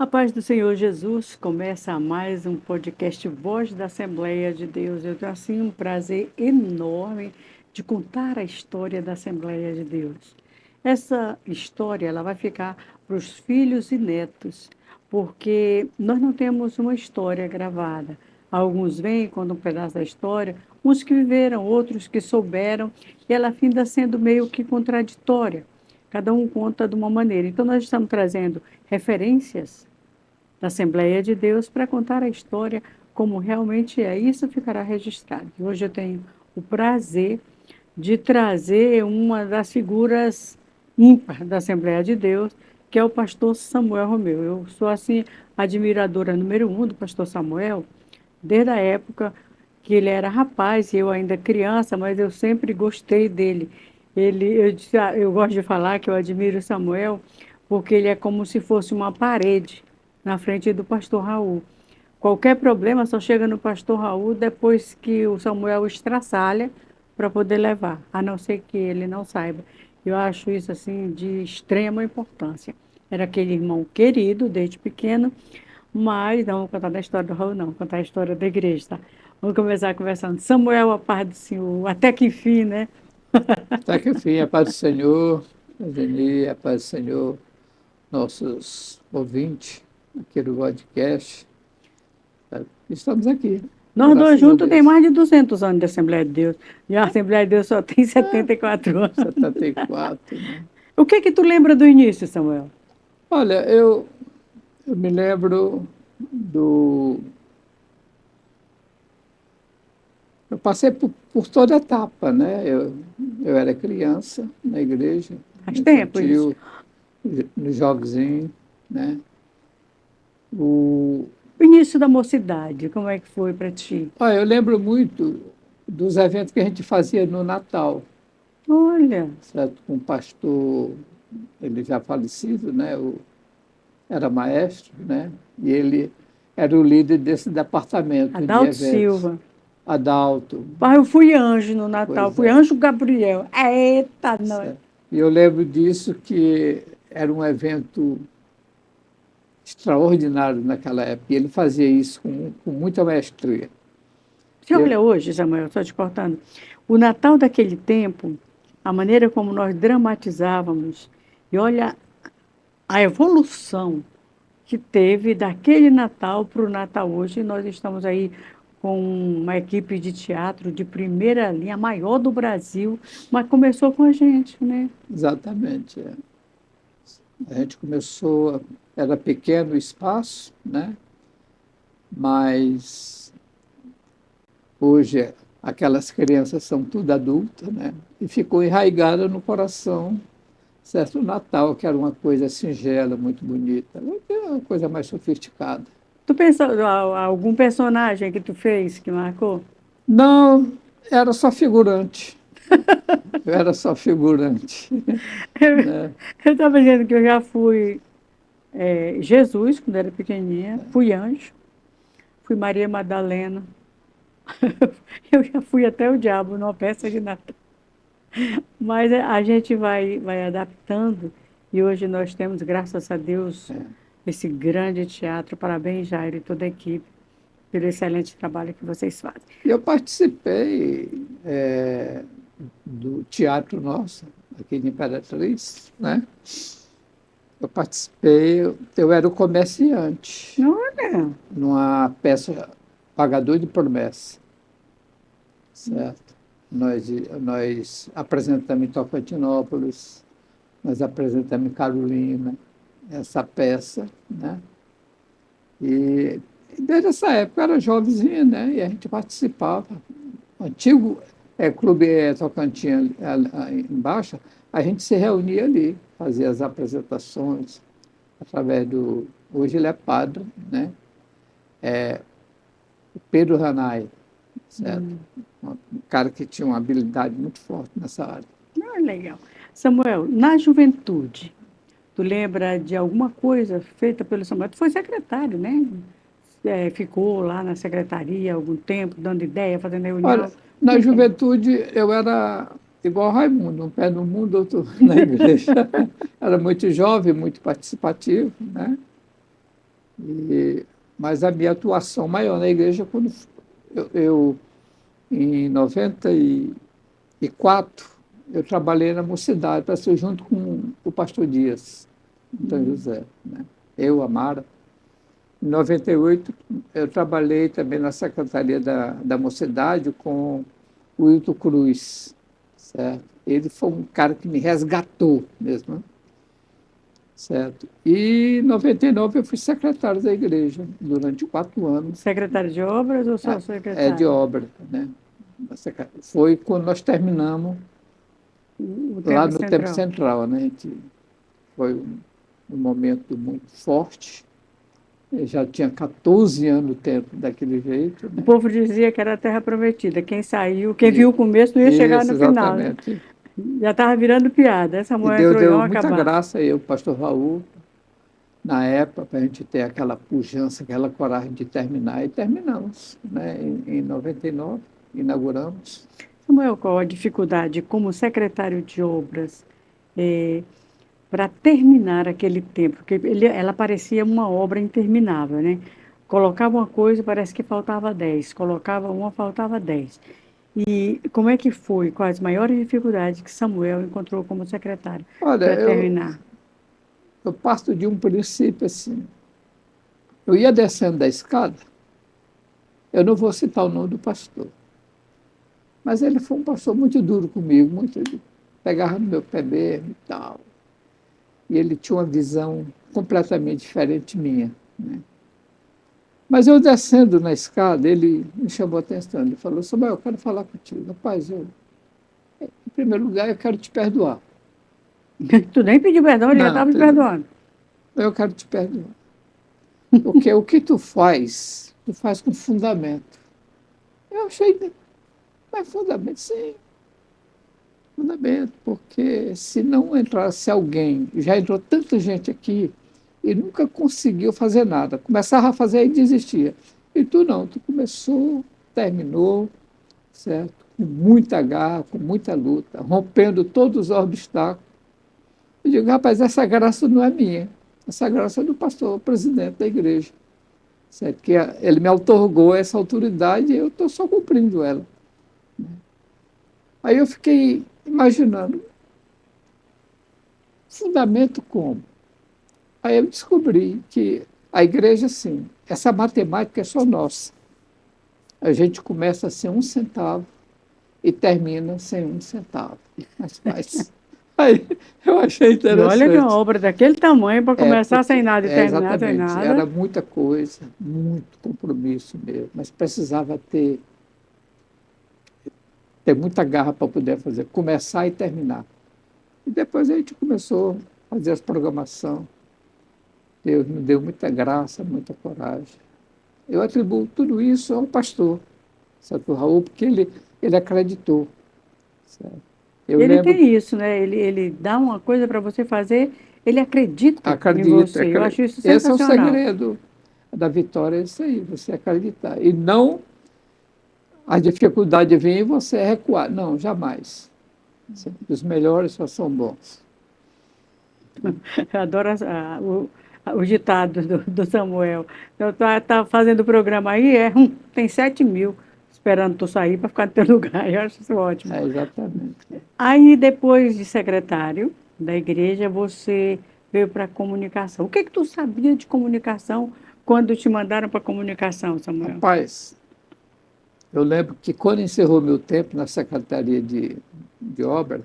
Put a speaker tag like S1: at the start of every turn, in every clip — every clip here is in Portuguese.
S1: A paz do Senhor Jesus, começa mais um podcast Voz da Assembleia de Deus. Eu tenho assim um prazer enorme de contar a história da Assembleia de Deus. Essa história ela vai ficar para os filhos e netos, porque nós não temos uma história gravada. Alguns vêm, contam um pedaço da história, uns que viveram, outros que souberam, e ela finda sendo meio que contraditória. Cada um conta de uma maneira. Então, nós estamos trazendo referências da Assembleia de Deus para contar a história como realmente é. Isso ficará registrado. E hoje eu tenho o prazer de trazer uma das figuras ímpar da Assembleia de Deus, que é o pastor Samuel Romeu. Eu sou, assim, admiradora número 1 do pastor Samuel, desde a época que ele era rapaz e eu ainda criança, mas eu sempre gostei dele. Eu gosto de falar que eu admiro o Samuel porque ele é como se fosse uma parede na frente do pastor Raul. Qualquer problema só chega no pastor Raul depois que o Samuel estraçalha para poder levar, a não ser que ele não saiba. Eu acho isso assim de extrema importância. Era aquele irmão querido desde pequeno, mas não vou contar da história do Raul, não, vou contar a história da igreja, tá? Vamos começar conversando. Samuel, a paz do Senhor, até que enfim, né?
S2: Até que enfim, a paz do Senhor, Eugenie, a paz do Senhor, nossos ouvintes aqui do podcast. Estamos aqui,
S1: Nós dois
S2: graças a
S1: juntos tem
S2: Deus.
S1: mais de 200 anos de Assembleia de Deus. E a Assembleia de Deus só tem
S2: É,
S1: 74 anos.
S2: 74, né?
S1: O que que tu lembra do início, Samuel?
S2: Olha, eu me lembro do. Eu passei por toda a etapa, né? Eu era criança na igreja,
S1: Faz
S2: no
S1: tempo isso.
S2: infantil, no joguezinho, né? O,
S1: O início da mocidade, como é que foi para ti?
S2: eu lembro muito dos eventos que a gente fazia no Natal,
S1: Olha,
S2: certo? Com o pastor, ele já falecido, né? Era maestro, né? E ele era o líder desse departamento de
S1: Adalto
S2: eventos.
S1: Silva.
S2: Adalto,
S1: Pai, eu fui anjo no Natal,
S2: pois
S1: fui
S2: é,
S1: anjo Gabriel. Eita, nós.
S2: certo. E eu lembro disso que era um evento extraordinário naquela época. E ele fazia isso com muita maestria.
S1: Você
S2: Eu,
S1: olha hoje, Samuel, só te cortando, o Natal daquele tempo, a maneira como nós dramatizávamos, e olha a evolução que teve daquele Natal para o Natal hoje. Nós estamos aí com uma equipe de teatro de primeira linha, a maior do Brasil, mas começou com a gente, né?
S2: exatamente. A gente começou, era pequeno o espaço, né? Mas hoje aquelas crianças são tudo adultas, né? E ficou enraizada no coração, certo? O Natal, que era uma coisa singela, muito bonita. Hoje é uma coisa mais sofisticada.
S1: Tu pensou algum personagem que tu fez que marcou?
S2: Não, era só figurante. Eu era só figurante, né?
S1: Eu estava dizendo que eu já fui Jesus, quando era pequenininha, fui anjo, fui Maria Madalena, eu já fui até o diabo numa peça de Natal. Mas a gente vai adaptando e hoje nós temos, graças a Deus, esse grande teatro. Parabéns, Jair, e toda a equipe, pelo excelente trabalho que vocês fazem.
S2: Eu participei do teatro nosso, aqui de Imperatriz, né? Eu participei, eu era o comerciante,
S1: Olha,
S2: numa peça Pagador de Promessa, certo? Nós apresentamos em Tocantinópolis, nós apresentamos em Carolina, essa peça, né? E desde essa época eu era jovenzinho, né? E a gente participava. O antigo Clube Tocantins embaixo, a gente se reunia ali, fazia as apresentações através do. Hoje ele é padre, né? O Pedro Ranai, certo? Um cara que tinha uma habilidade muito forte nessa área.
S1: legal. Samuel, na juventude, tu lembra de alguma coisa feita pelo Samuel? Tu foi secretário, né? Ficou lá na secretaria algum tempo, dando ideia, fazendo
S2: Olha,
S1: reunião. Como
S2: na
S1: é que é?
S2: juventude eu era igual Raimundo, um pé no mundo, outro na igreja. Era muito jovem, muito participativo, né? Mas a minha atuação maior na igreja, quando eu em 94, eu trabalhei na Mocidade, para ser junto com o pastor Dias, Antônio José, né? Eu, a Mara. Em 98, eu trabalhei também na Secretaria da Mocidade com o Wilton Cruz, certo? Ele foi um cara que me resgatou mesmo, né? Certo? E em 99 eu fui secretário da igreja durante 4 anos.
S1: Secretário de obras ou só
S2: De
S1: secretário?
S2: obra, né? Foi quando nós terminamos
S1: O
S2: lá
S1: tempo
S2: no Tempo
S1: central.
S2: Central, né? Foi um momento muito forte. Eu já tinha 14 anos no tempo daquele jeito,
S1: O
S2: né?
S1: povo dizia que era a terra prometida. Quem saiu, quem viu
S2: E,
S1: o começo não ia chegar
S2: isso,
S1: no final, né?
S2: exatamente.
S1: Já estava virando piada. Essa
S2: E
S1: mulher
S2: Deus
S1: entrou e
S2: deu
S1: vão
S2: muita
S1: acabar.
S2: graça aí, o pastor Raul, na época, para a gente ter aquela pujança, aquela coragem de terminar. E terminamos, né? Em 99, inauguramos.
S1: Samuel, qual a dificuldade como secretário de obras para terminar aquele tempo? Porque ela parecia uma obra interminável, né? Colocava uma coisa, parece que faltava 10. Colocava uma, faltava 10. E como é que foi? Quais as maiores dificuldades que Samuel encontrou como secretário
S2: Olha,
S1: para terminar?
S2: eu parto de um princípio assim. Eu ia descendo da escada, eu não vou citar o nome do pastor, mas ele foi um pastor muito duro comigo, muito pegava no meu pé mesmo e tal. E ele tinha uma visão completamente diferente minha, né? Mas eu descendo na escada, ele me chamou a atenção. Ele falou: Samuel, eu quero falar contigo. Rapaz, em primeiro lugar, eu quero te perdoar.
S1: Tu nem pediu perdão, ele já
S2: Não,
S1: estava te perdoando.
S2: eu quero te perdoar. Porque o que tu faz com fundamento. Eu achei, mas fundamento, sim, fundamento, porque se não entrasse alguém, já entrou tanta gente aqui e nunca conseguiu fazer nada, começava a fazer e desistia. E tu não, tu começou, terminou, certo? Com muita garra, com muita luta, rompendo todos os obstáculos. Eu digo, rapaz, essa graça não é minha, essa graça é do pastor, presidente da igreja, certo? Que ele me outorgou essa autoridade e eu estou só cumprindo ela. Aí eu fiquei imaginando, fundamento como? Aí eu descobri que a igreja, sim, essa matemática é só nossa. A gente começa sem 1 centavo e termina sem 1 centavo. Mas faz. Aí eu achei
S1: E olha que uma
S2: interessante.
S1: obra daquele tamanho, para começar sem
S2: Porque,
S1: nada e terminar sem
S2: exatamente, era
S1: nada.
S2: muita coisa, muito compromisso mesmo, mas precisava ter muita garra para poder fazer, começar e terminar. E depois a gente começou a fazer as programação. Deus me deu muita graça, muita coragem. Eu atribuo tudo isso ao pastor, certo, Raul, porque ele acreditou. Certo? Eu
S1: Ele
S2: lembro,
S1: tem isso, né? Ele dá uma coisa para você fazer, ele acredita em
S2: acredito,
S1: você. Eu acho isso
S2: esse é o
S1: sensacional.
S2: segredo da vitória, é isso aí, você acreditar. E não a dificuldade vir e você recuar. Não, jamais. Os melhores só são bons.
S1: Eu adoro o ditado do Samuel. Eu tá fazendo o programa aí, tem 7.000 esperando tu sair para ficar no teu lugar. Eu acho isso ótimo.
S2: É, exatamente.
S1: Aí, depois de secretário da igreja, você veio para a comunicação. O que que tu sabia de comunicação quando te mandaram para a comunicação, Samuel?
S2: Rapaz, eu lembro que quando encerrou meu tempo na Secretaria de Obra,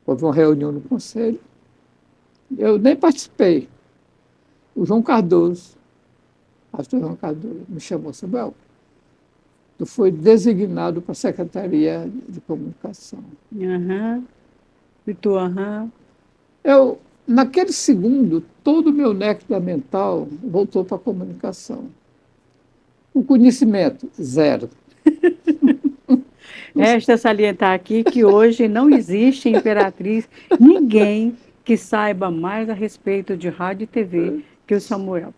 S2: houve uma reunião no Conselho. Eu nem participei. O João Cardoso, pastor João Cardoso, me chamou, Samuel, tu foi designado para a Secretaria de Comunicação.
S1: Aham. E tu, aham.
S2: Naquele segundo, todo o meu néctar mental voltou para a comunicação. O conhecimento, zero.
S1: Resta salientar aqui que hoje não existe em Imperatriz ninguém que saiba mais a respeito de rádio e TV que o Samuel.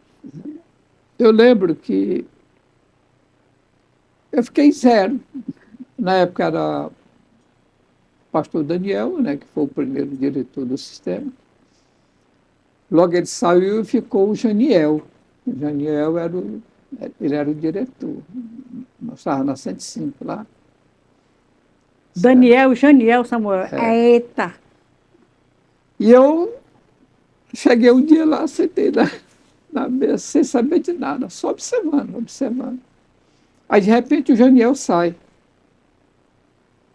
S2: Eu lembro que eu fiquei zero. Na época era o pastor Daniel, né, que foi o primeiro diretor do sistema. Logo ele saiu e ficou o Janiel. O Janiel ele era o diretor. Nós estávamos na 105 lá. Certo?
S1: Daniel, Janiel, Samuel.
S2: É.
S1: Eita!
S2: E eu cheguei um dia lá, sentei na mesa, sem saber de nada, só observando, observando. Aí, de repente, o Janiel sai.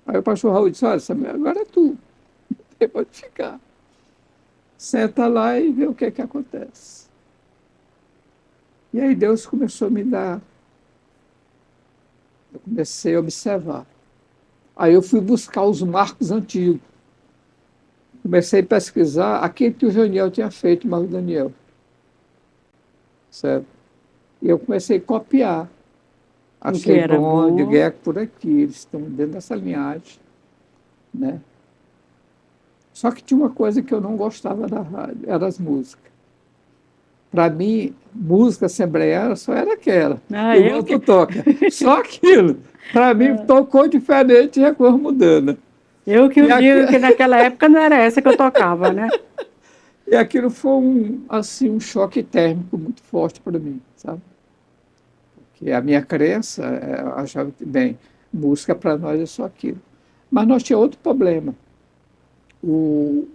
S2: Aí o pastor Raul disse, olha, Samuel, agora é tu. Você pode ficar. Senta lá e vê o que é que acontece. E aí Deus começou a me dar. Eu comecei a observar. Aí eu fui buscar os marcos antigos. Comecei a pesquisar aquilo que o Janiel tinha feito, mas o Daniel. Certo? E eu comecei a copiar.
S1: O que
S2: Achei
S1: era
S2: bom, de
S1: bom.
S2: guerra por aqui, eles estão dentro dessa linhagem. Né? Só que tinha uma coisa que eu não gostava da rádio, eram as músicas. Para mim, música assembleiana só era aquela,
S1: Ah,
S2: igual
S1: eu
S2: tu
S1: que.
S2: toca. Só aquilo. Para mim, tocou diferente e a cor mudando.
S1: Eu que
S2: E,
S1: eu
S2: aqui,
S1: digo que naquela época não era essa que eu tocava, né?
S2: e aquilo foi um choque térmico muito forte para mim, sabe? Que a minha crença, eu achava que, bem, música para nós é só aquilo. Mas nós tínhamos outro problema. O,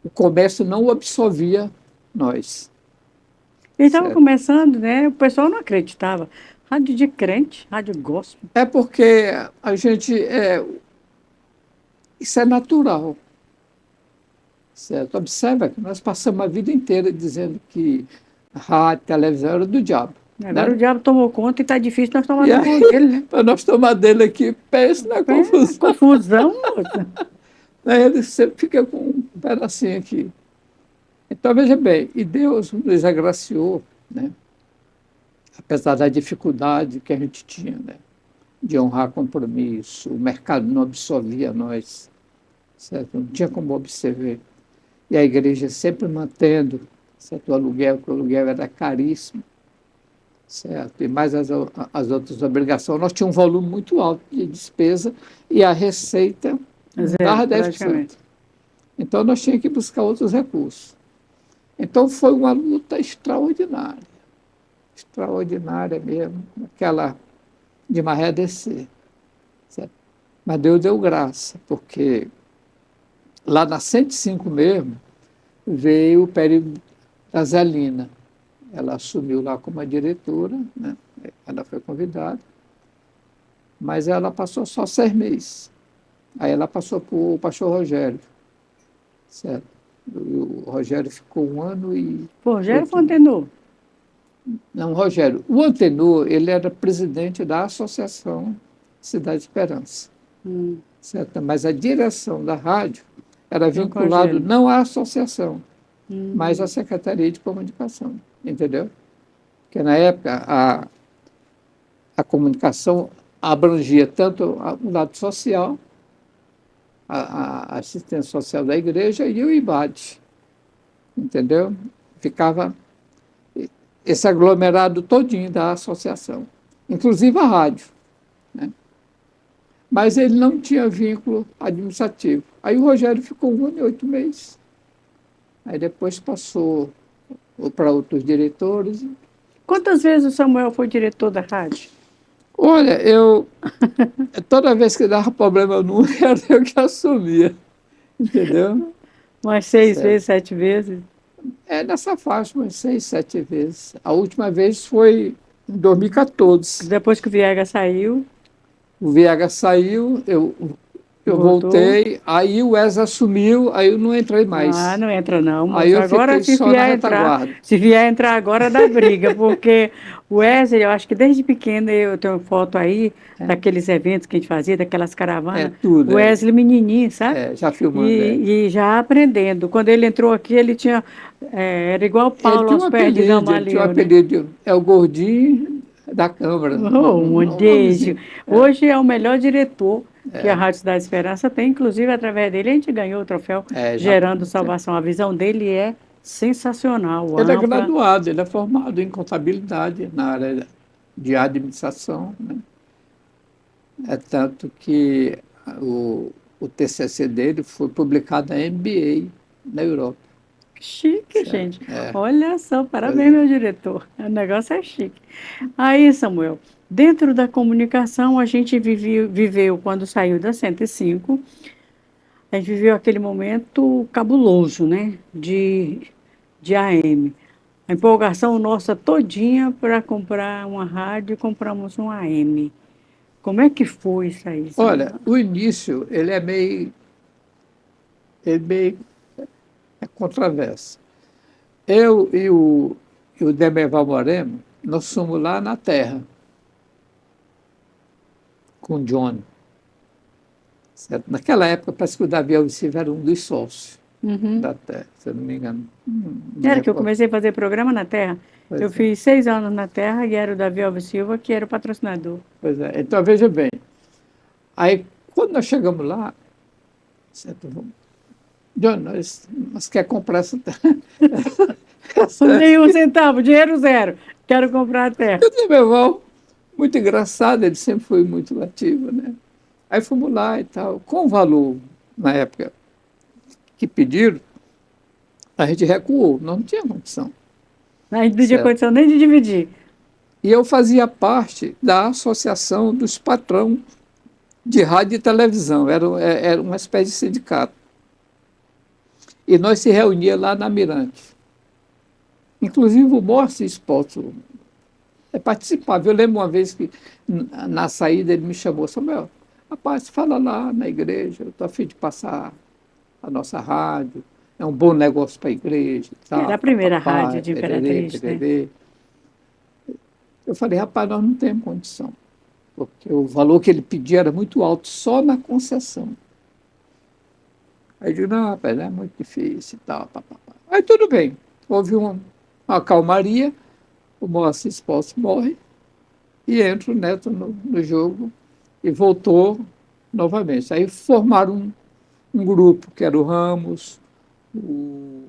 S2: o comércio não absorvia nós,
S1: Ele estava
S2: certo?
S1: começando, né? O pessoal não acreditava. Rádio de crente, rádio gospel.
S2: É porque a gente, isso é natural, certo? Observa que nós passamos a vida inteira dizendo que rádio, televisão era do diabo,
S1: Agora o
S2: né?
S1: diabo tomou conta e está difícil nós tomar
S2: E
S1: na
S2: aí,
S1: mão dele, né?
S2: para nós tomar dele aqui, pense na
S1: É,
S2: confusão.
S1: confusão, moça.
S2: Aí ele sempre fica com um pedacinho aqui. Então, veja bem, e Deus nos agraciou, né? Apesar da dificuldade que a gente tinha, né? De honrar compromisso, o mercado não absorvia nós, certo? Não tinha como observar. E a igreja sempre mantendo, certo? O aluguel, que o aluguel era caríssimo, certo? E mais as outras obrigações. Nós tínhamos um volume muito alto de despesa e a receita não
S1: Zero,
S2: dava 10%.
S1: praticamente.
S2: Então, nós tínhamos que buscar outros recursos. Então, foi uma luta extraordinária mesmo, aquela de maré descer. Certo? Mas Deus deu graça, porque lá na 105 mesmo, veio o período da Zelina. Ela assumiu lá como a diretora, né? Ela foi convidada, mas ela passou só 6 meses. Aí ela passou para o pastor Rogério, certo? O Rogério ficou 1 ano e
S1: Pô, Rogério
S2: 8 meses.
S1: Fontenot.
S2: Não, Rogério, o Antenor, ele era presidente da Associação Cidade Esperança,
S1: Hum,
S2: certo? Mas a direção da rádio era
S1: foi com
S2: vinculado
S1: Rogério.
S2: não à associação, mas à
S1: Hum,
S2: Secretaria de Comunicação, entendeu? Porque na época a comunicação abrangia tanto o lado social, a assistência social da igreja e o IBAD, entendeu? Ficava esse aglomerado todinho da associação, inclusive a rádio, né? Mas ele não tinha vínculo administrativo. Aí o Rogério ficou 1 ano e 8 meses. Aí depois passou para outros diretores.
S1: Quantas vezes o Samuel foi diretor da rádio?
S2: Olha, toda vez que dava problema no era eu que assumia, entendeu?
S1: Umas 6 vezes,
S2: Certo.
S1: 7 vezes.
S2: É nessa faixa, umas 6, 7 vezes. A última vez foi em 2014.
S1: Depois que o Viega saiu,
S2: O VH saiu, eu
S1: voltou.
S2: voltei, aí o Wes assumiu, aí eu não entrei
S1: Ah,
S2: mais.
S1: não entra não,
S2: Aí
S1: moço.
S2: eu
S1: Agora
S2: fiquei
S1: se
S2: só na
S1: vier entrar,
S2: retaguarda.
S1: se vier entrar agora dá briga, porque o Wesley, eu acho que desde pequena eu tenho foto aí daqueles eventos que a gente fazia, daquelas
S2: É
S1: caravanas. O
S2: tudo,
S1: Wesley menininho, sabe?
S2: já filmando.
S1: E já aprendendo. Quando ele entrou aqui, ele tinha, era igual
S2: Ele
S1: Paulo
S2: tinha um
S1: aos pés de
S2: apelido, ele tinha um
S1: Gamaliel, né?
S2: apelido, é o gordinho da Câmara,
S1: Oh, um
S2: um
S1: beijo.
S2: nomezinho.
S1: Hoje é o melhor diretor que a Rádio Cidade Esperança tem. Inclusive, através dele, a gente ganhou o troféu Gerando
S2: Exatamente.
S1: Salvação. A visão dele é sensacional,
S2: Ele é
S1: ampla.
S2: graduado, ele é formado em contabilidade na área de administração, né? É tanto que o TCC dele foi publicado na MBA, na Europa.
S1: Chique,
S2: Certo?
S1: gente.
S2: É,
S1: Olha só,
S2: pois
S1: parabéns,
S2: é.
S1: meu diretor. O negócio é chique. Aí, Samuel, dentro da comunicação, a gente viveu quando saiu da 105, a gente viveu aquele momento cabuloso, né? De AM. A empolgação nossa todinha para comprar uma rádio, compramos um AM. Como é que foi isso aí,
S2: Olha,
S1: Samuel?
S2: o início, ele meio é controverso. Eu e o Demerval Moreno, nós fomos lá na Terra, com o John. Certo? Naquela época, parece que o Davi Alves Silva era um dos sócios
S1: Uhum.
S2: da Terra, se eu não me engano. Não me
S1: Era que eu
S2: recordo.
S1: comecei a fazer programa na Terra. Eu
S2: Pois é,
S1: fiz 6 anos na Terra e era o Davi Alves Silva que era o patrocinador.
S2: pois é. Então, veja bem. Aí, quando nós chegamos lá, certo? John, nós quer comprar essa terra.
S1: Nenhum centavo, dinheiro zero. Quero comprar a terra.
S2: Eu disse, meu irmão, muito engraçado, ele sempre foi muito ativo, né? Aí fomos lá e tal. Com o valor, na época, que pediram, a gente recuou, não tinha condição,
S1: A gente não tinha
S2: certo?
S1: condição nem de dividir.
S2: E eu fazia parte da Associação dos Patrão de Rádio e Televisão, era uma espécie de sindicato. E nós se reunia lá na Mirante. Inclusive o Morse Exposto participava. Eu lembro uma vez que na saída ele me chamou, Samuel, rapaz, fala lá na igreja, eu estou a fim de passar a nossa rádio, é um bom negócio para a igreja e
S1: Era
S2: tal,
S1: a primeira rádio
S2: papapá,
S1: de
S2: pererê,
S1: Imperatriz, né?
S2: pererê. Eu falei, rapaz, nós não temos condição, porque o valor que ele pedia era muito alto, só na concessão. Aí eu digo, não, rapaz, é muito difícil e tal, papapá. Aí tudo bem, houve uma calmaria, o Moacir Expósito morre, e entra o Neto no jogo e voltou novamente. Aí formaram um grupo, que era o Ramos, o,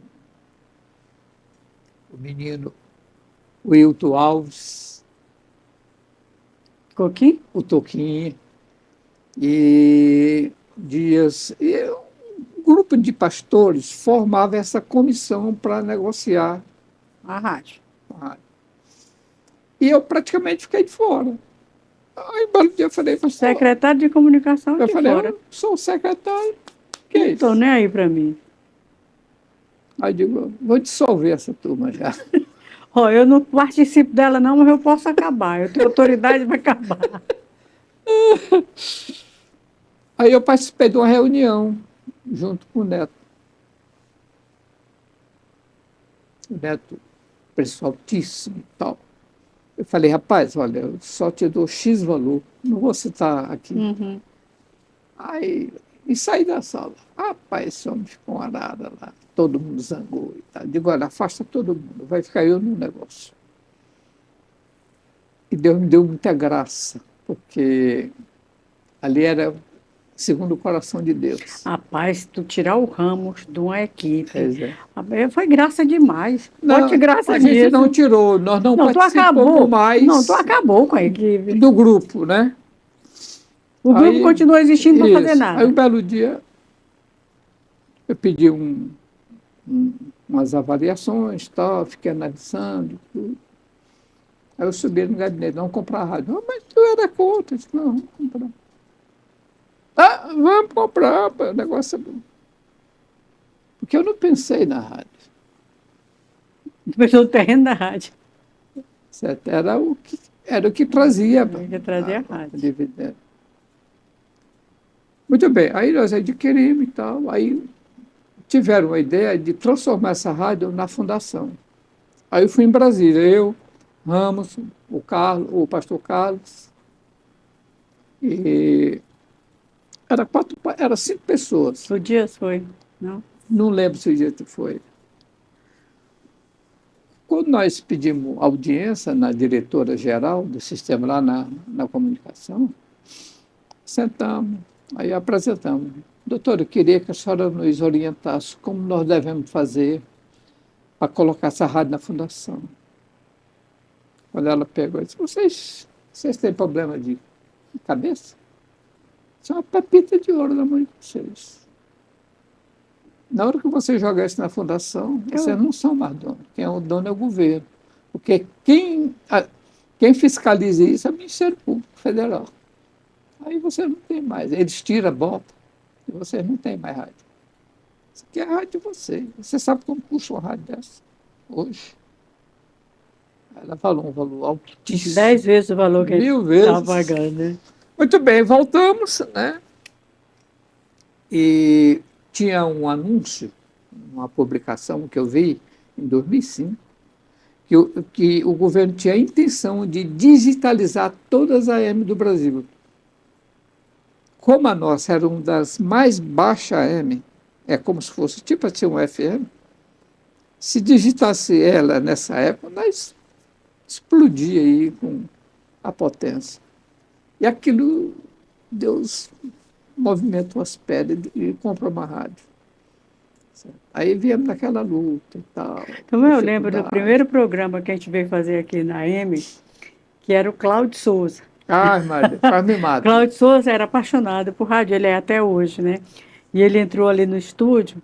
S2: o menino, o Hilton Alves,
S1: Coquinho?
S2: o Toquinho, e Dias. E um grupo de pastores formava essa comissão para negociar
S1: A rádio.
S2: a rádio. E eu praticamente fiquei de fora. Aí, um belo dia, eu falei, pastor,
S1: Secretário de Comunicação
S2: eu
S1: de
S2: falei,
S1: fora.
S2: eu sou o secretário, que
S1: Não
S2: é
S1: estou
S2: isso?
S1: nem aí para mim.
S2: Aí eu digo, vou dissolver essa turma já.
S1: Ó, eu não participo dela não, mas eu posso acabar. Eu tenho autoridade para acabar.
S2: Aí eu participei de uma reunião junto com o Neto. O Neto, preço altíssimo e tal. Eu falei, rapaz, olha, eu só te dou X valor, não vou citar aqui.
S1: Uhum.
S2: Aí, e saí da sala. Rapaz, esse homem ficou uma arada lá, todo mundo zangou e tal. Digo, olha, afasta todo mundo, vai ficar eu no negócio. E Deus me deu muita graça, porque ali era segundo o coração de Deus.
S1: Rapaz, tu tirar o Ramos de uma equipe,
S2: Pois é.
S1: foi graça demais. Bote
S2: Não,
S1: graça
S2: a gente não
S1: nisso.
S2: tirou, nós não
S1: Não, tu
S2: participamos
S1: acabou. Não, tu
S2: mais
S1: acabou com a equipe.
S2: do grupo, né?
S1: O grupo
S2: Aí,
S1: continua existindo para fazer
S2: isso. Aí um
S1: nada.
S2: belo dia eu pedi umas avaliações, tal, fiquei analisando tudo. Aí eu subi no gabinete, vamos comprar a rádio. "Ah, mas tu era contra. Eu disse, não, vamos comprar. Ah, vamos comprar, pô, o negócio é bom. Porque eu não pensei na rádio,
S1: Depois do terreno da rádio.
S2: certo? Era o que trazia
S1: Que trazer a
S2: a
S1: rádio.
S2: dividendo. Muito bem, aí nós adquirimos e tal, aí tiveram a ideia de transformar essa rádio na fundação. Aí eu fui em Brasília, eu, Ramos, o Carlos, o pastor Carlos, e era 5 pessoas.
S1: O Dias foi, não?
S2: Não lembro se o dia que foi. Quando nós pedimos audiência na diretora-geral do sistema lá na comunicação, sentamos, aí apresentamos. Doutor, eu queria que a senhora nos orientasse como nós devemos fazer para colocar essa rádio na fundação. Quando ela pegou, eu disse, vocês têm problema de cabeça? Isso é uma pepita de ouro na mão de vocês. Na hora que você jogar isso na fundação, vocês não são mais dono. Quem é o dono é o governo. Porque quem fiscaliza isso é o Ministério Público Federal. Aí você não tem mais. Eles tiram a bota e vocês não têm mais rádio. Isso aqui é a rádio de vocês. Você sabe como custa uma rádio dessa hoje? Ela falou um valor altíssimo.
S1: 10 vezes o valor que a gente
S2: 1000
S1: estava
S2: vezes.
S1: pagando, né?
S2: Muito bem, voltamos, né? E tinha um anúncio, uma publicação que eu vi em 2005, que o governo tinha a intenção de digitalizar todas as AM do Brasil. Como a nossa era uma das mais baixas AM, é como se fosse tipo assim um FM, se digitasse ela nessa época, nós explodia aí com a potência. E aquilo, Deus movimentou as pedras e comprou uma rádio. Aí viemos naquela luta e tal.
S1: Então eu lembro do primeiro programa que a gente veio fazer aqui na AM, que era o Cláudio Souza.
S2: Ai, Maria, quase me mata.
S1: Cláudio Souza era apaixonado por rádio, ele é até hoje, né? E ele entrou ali no estúdio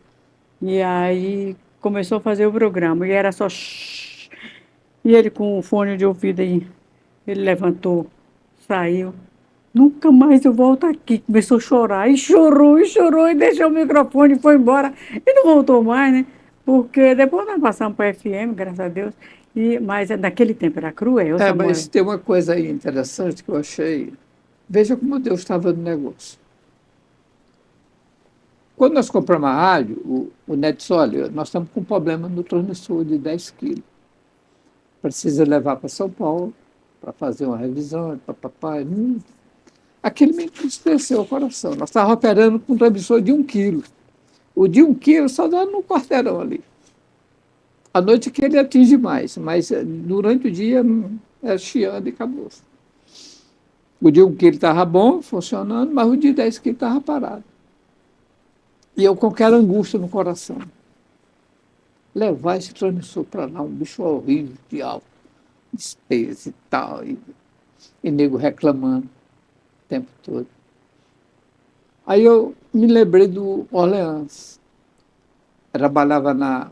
S1: e aí começou a fazer o programa. E era só shhh. E ele com o fone de ouvido aí, ele levantou, saiu. Nunca mais eu volto aqui. Começou a chorar, e chorou, e deixou o microfone e foi embora. E não voltou mais, né? Porque depois nós passamos para a FM, graças a Deus. Mas naquele tempo era cruel, Samuel.
S2: Mas tem uma coisa aí interessante que eu achei. Veja como Deus estava no negócio. Quando nós compramos a rádio, o Neto disse, olha, nós estamos com um problema no transmissor de 10 quilos. Precisa levar para São Paulo para fazer uma revisão, papapá. Aquele me entristeceu o coração. Nós estávamos operando com um transmissor de 1 quilo. O de 1 quilo só dá no quarteirão ali. À noite que ele atinge mais, mas durante o dia é chiando e acabou. O de 1 quilo estava bom, funcionando, mas o de 10 quilos estava parado. E eu com aquela angústia no coração. Levar esse transmissor para lá, um bicho horrível, de alto, despesa e tal, e nego reclamando o tempo todo. Aí eu me lembrei do Orleans. Eu trabalhava na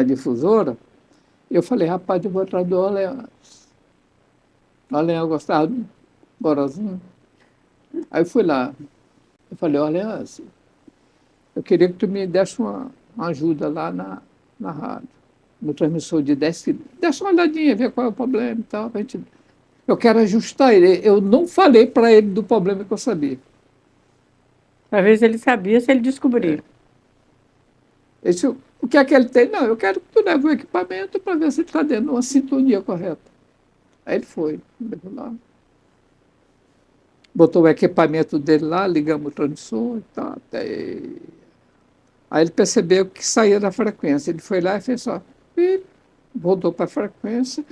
S2: difusora, eu falei, rapaz, eu vou atrás do Orleans. O Orleans gostava do Borozinho. Aí eu fui lá. Eu falei, Orleans, eu queria que tu me desse uma ajuda lá na rádio, no transmissor de 10 quilos. Desse uma olhadinha, ver qual é o problema e tal. Eu quero ajustar ele. Eu não falei para ele do problema que eu sabia.
S1: Às vezes ele sabia se ele descobrir.
S2: O que é que ele tem? Não, eu quero que tu leve o equipamento para ver se ele está dentro de uma sintonia correta. Aí ele foi, levou lá. Botou o equipamento dele lá, ligamos o transmissor e tal. Aí ele percebeu que saía da frequência. Ele foi lá e fez só. E voltou para a frequência.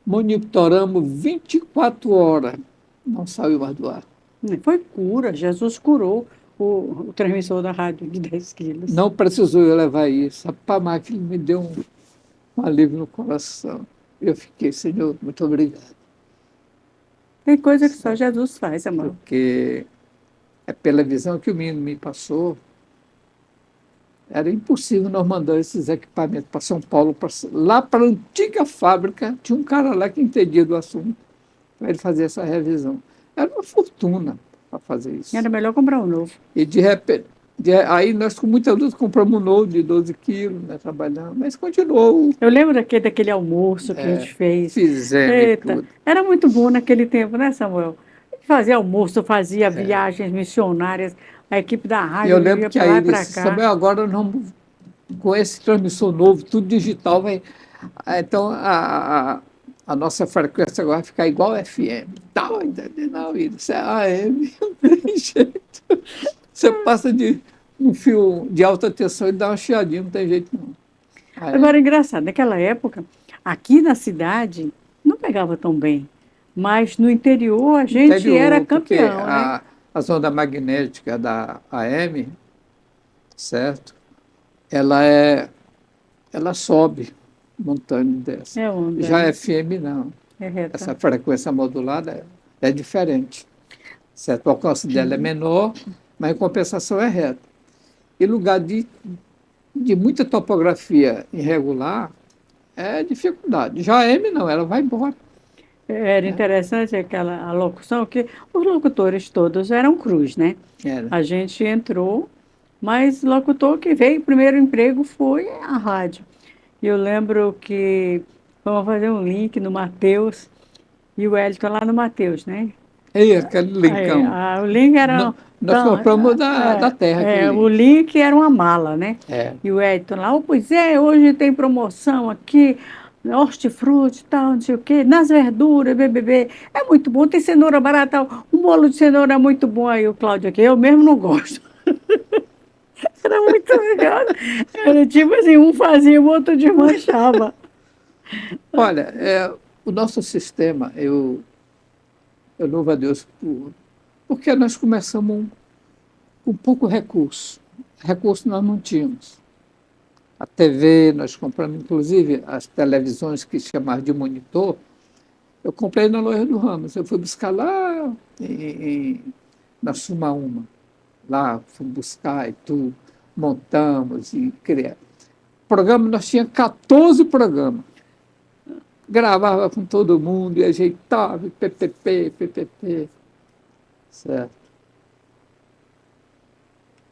S2: Monitoramos 24 horas. Não saiu mais do ar.
S1: Foi cura, Jesus curou o transmissor da rádio de 10 quilos.
S2: Não precisou eu levar isso. A máquina me deu um alívio no coração. Eu fiquei, Senhor, muito obrigado.
S1: Tem coisa que só Jesus faz, amor.
S2: Porque é pela visão que o menino me passou, era impossível nós mandar esses equipamentos para São Paulo, lá para a antiga fábrica, tinha um cara lá que entendia do assunto, para ele fazer essa revisão. Era uma fortuna para fazer isso.
S1: Era melhor comprar um novo.
S2: E de repente, aí nós com muita luta compramos um novo de 12 quilos, né, trabalhando, mas continuou.
S1: Eu lembro daquele almoço que a gente fez.
S2: Fizemos tudo.
S1: Era muito bom naquele tempo, né, Samuel? Fazia almoço, fazia viagens missionárias, a equipe da rádio
S2: eu lembro
S1: ia
S2: que
S1: para lá
S2: aí
S1: e para
S2: disse,
S1: cá.
S2: Samuel, agora nós vamos, com esse transmissor novo, tudo digital, então a nossa frequência agora vai ficar igual a FM. Tal, não, isso é AM, não tem jeito. Você passa de um fio de alta tensão e dá uma chiadinha, não tem jeito não.
S1: Agora, engraçado, naquela época, aqui na cidade, não pegava tão bem. Mas no interior a gente era campeão, né?
S2: A onda magnética da AM, certo? Ela sobe montando dessa.
S1: É onda.
S2: Já FM não.
S1: É reta.
S2: Essa frequência modulada é diferente. Certo? O alcance dela é menor, mas em compensação é reto. E lugar de muita topografia irregular é dificuldade. Já a M não, ela vai embora.
S1: Era
S2: Né?
S1: interessante aquela a locução, que os locutores todos eram cruz, né?
S2: Era.
S1: A gente entrou, mas locutor que veio, primeiro emprego foi a rádio. E eu lembro que vamos fazer um link no Mateus, e o Wellington lá no Mateus, né?
S2: E aquele
S1: Aí,
S2: linkão.
S1: o link era.
S2: Nós compramos da terra aquele
S1: O
S2: link.
S1: link era uma mala, né?
S2: É.
S1: E o Wellington lá, pois é, hoje tem promoção aqui, hortifruti e tal, não sei o quê, nas verduras, BBB. É muito bom, tem cenoura barata, um bolo de cenoura é muito bom. Aí o Cláudio aqui, eu mesmo não gosto. Era muito legal. Era tipo assim, um fazia, o outro desmanchava.
S2: Olha, o nosso sistema, eu louvo a Deus porque nós começamos com pouco recurso. Recurso nós não tínhamos. A TV, nós compramos, inclusive, as televisões que chamavam de monitor, eu comprei na loja do Ramos. Eu fui buscar lá na Sumaúma. Lá, fui buscar e tudo. Montamos e criamos. Programa, nós tínhamos 14 programas. Gravava com todo mundo e ajeitava, PPP, certo?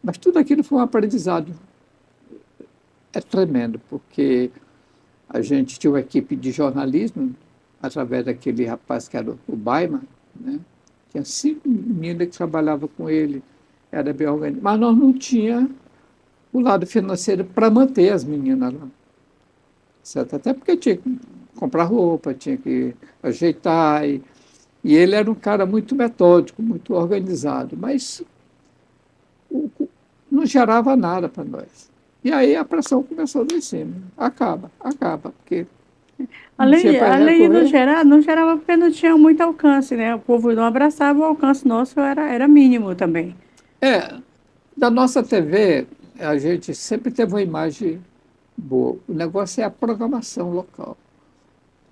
S2: Mas tudo aquilo foi um aprendizado. É tremendo, porque a gente tinha uma equipe de jornalismo, através daquele rapaz que era o Baiman, né? Tinha 5 meninas que trabalhavam com ele, era bem organizado. Mas nós não tínhamos o lado financeiro para manter as meninas lá. Certo? Até porque tinha que comprar roupa, tinha que ajeitar. E ele era um cara muito metódico, muito organizado, mas não gerava nada para nós. E aí a pressão começou lá em cima. Acaba, porque não tinha para
S1: Além de
S2: recorrer.
S1: não gerava porque não tinha muito alcance, né? O povo não abraçava, o alcance nosso era mínimo também.
S2: É, da nossa TV, a gente sempre teve uma imagem boa. O negócio é a programação local.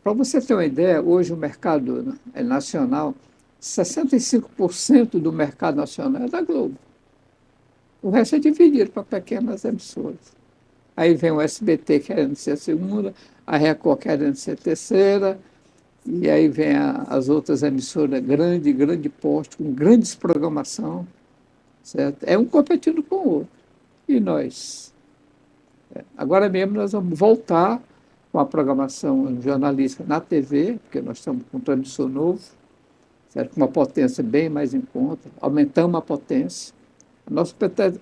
S2: Para você ter uma ideia, hoje o mercado, né, é nacional, 65% do mercado nacional é da Globo. O resto é dividido para pequenas emissoras. Aí vem o SBT querendo ser a segunda, a Record querendo ser a terceira, e aí vem as outras emissoras grande porte, com grandes programação, certo? É um competindo com o outro. E nós? Agora mesmo nós vamos voltar com a programação jornalística na TV, porque nós estamos com um transmissor novo, certo? Com uma potência bem mais em conta, aumentamos a potência.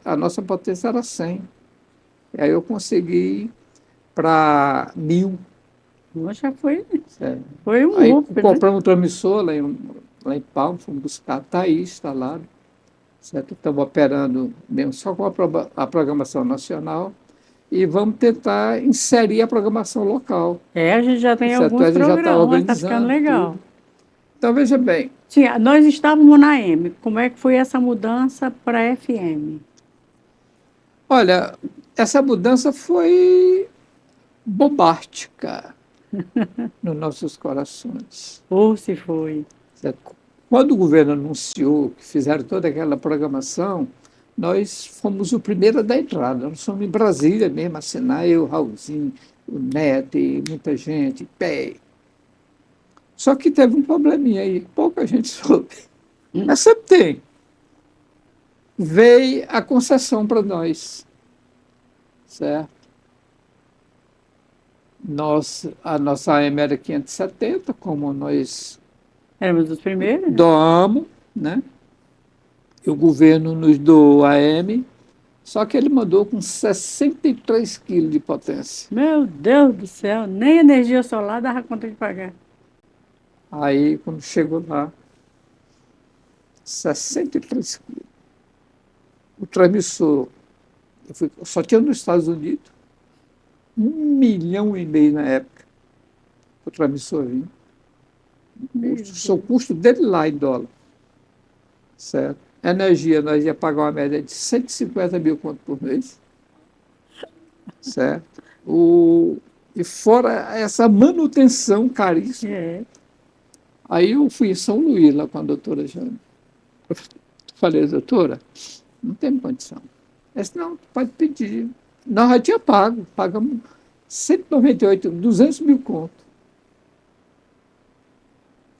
S2: A nossa potência era 100. E aí eu consegui para 1000.
S1: Já foi,
S2: Certo?
S1: foi um
S2: Aí
S1: up, né?
S2: compramos um transmissor lá em Palma, fomos buscar, está aí instalado. Certo? Estamos operando mesmo só com a programação nacional e vamos tentar inserir a programação local.
S1: A gente já tem
S2: Certo?
S1: alguns
S2: A gente já está
S1: programas, tá ficando
S2: organizando
S1: legal.
S2: tudo. Então, veja bem,
S1: Sim, nós estávamos na M. Como é que foi essa mudança para FM?
S2: olha, essa mudança foi bombástica nos nossos corações.
S1: Ou se foi?
S2: Certo? Quando o governo anunciou que fizeram toda aquela programação, nós fomos o primeiro a dar entrada. Nós fomos em Brasília mesmo, assinar, eu, Raulzinho, o Neto e muita gente, pé. Só que teve um probleminha aí, pouca gente soube. Mas sempre tem. Veio a concessão para nós, certo? A nossa AM era 570, como nós
S1: Éramos os primeiros, né?
S2: doamos, né? E o governo nos doou a AM, só que ele mandou com 63 quilos de potência.
S1: Meu Deus do céu, nem energia solar dava conta de pagar.
S2: Aí, quando chegou lá, 63 quilos. O transmissor, só tinha nos Estados Unidos, 1,5 milhão na época, o transmissor vinha. O custo dele lá em dólar. Certo? Energia, nós ia pagar uma média de 150 mil conto por mês. Certo? E fora essa manutenção caríssima.
S1: É.
S2: Aí eu fui em São Luís, lá com a doutora Jane. Eu falei, doutora, não tem condição. Eu disse, não, pode pedir. Nós já tinha pago, pagamos 198, 200 mil conto.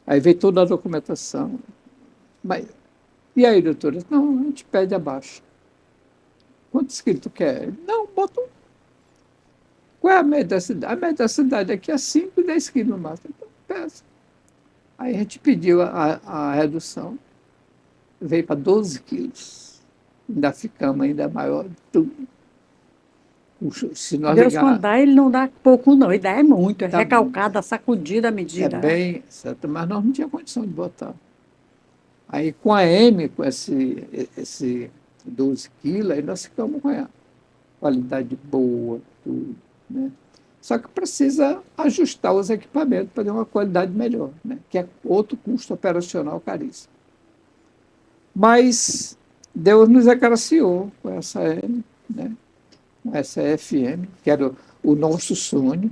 S2: Aí veio toda a documentação. Mas, e aí, doutora? Não, a gente pede abaixo. Quantos quilos tu quer? Não, bota um. Qual é a média da cidade? A média da cidade aqui é 5 e 10 quilos no máximo. Então, peça. Aí a gente pediu a redução, veio para 12 quilos. Ainda ficamos ainda maior de tudo. Se nós
S1: Deus,
S2: ligar,
S1: quando dá, ele não dá pouco, não. Ele dá é muito, é
S2: Tá
S1: recalcada, sacudida a medida.
S2: é bem certo, mas nós não tínhamos condição de botar. Aí com a M, com esse 12 quilos, aí nós ficamos com a qualidade boa, tudo, né? Só que precisa ajustar os equipamentos para ter uma qualidade melhor, né? Que é outro custo operacional caríssimo. Mas Deus nos agraciou com essa M, né? Com essa FM, que era o nosso sonho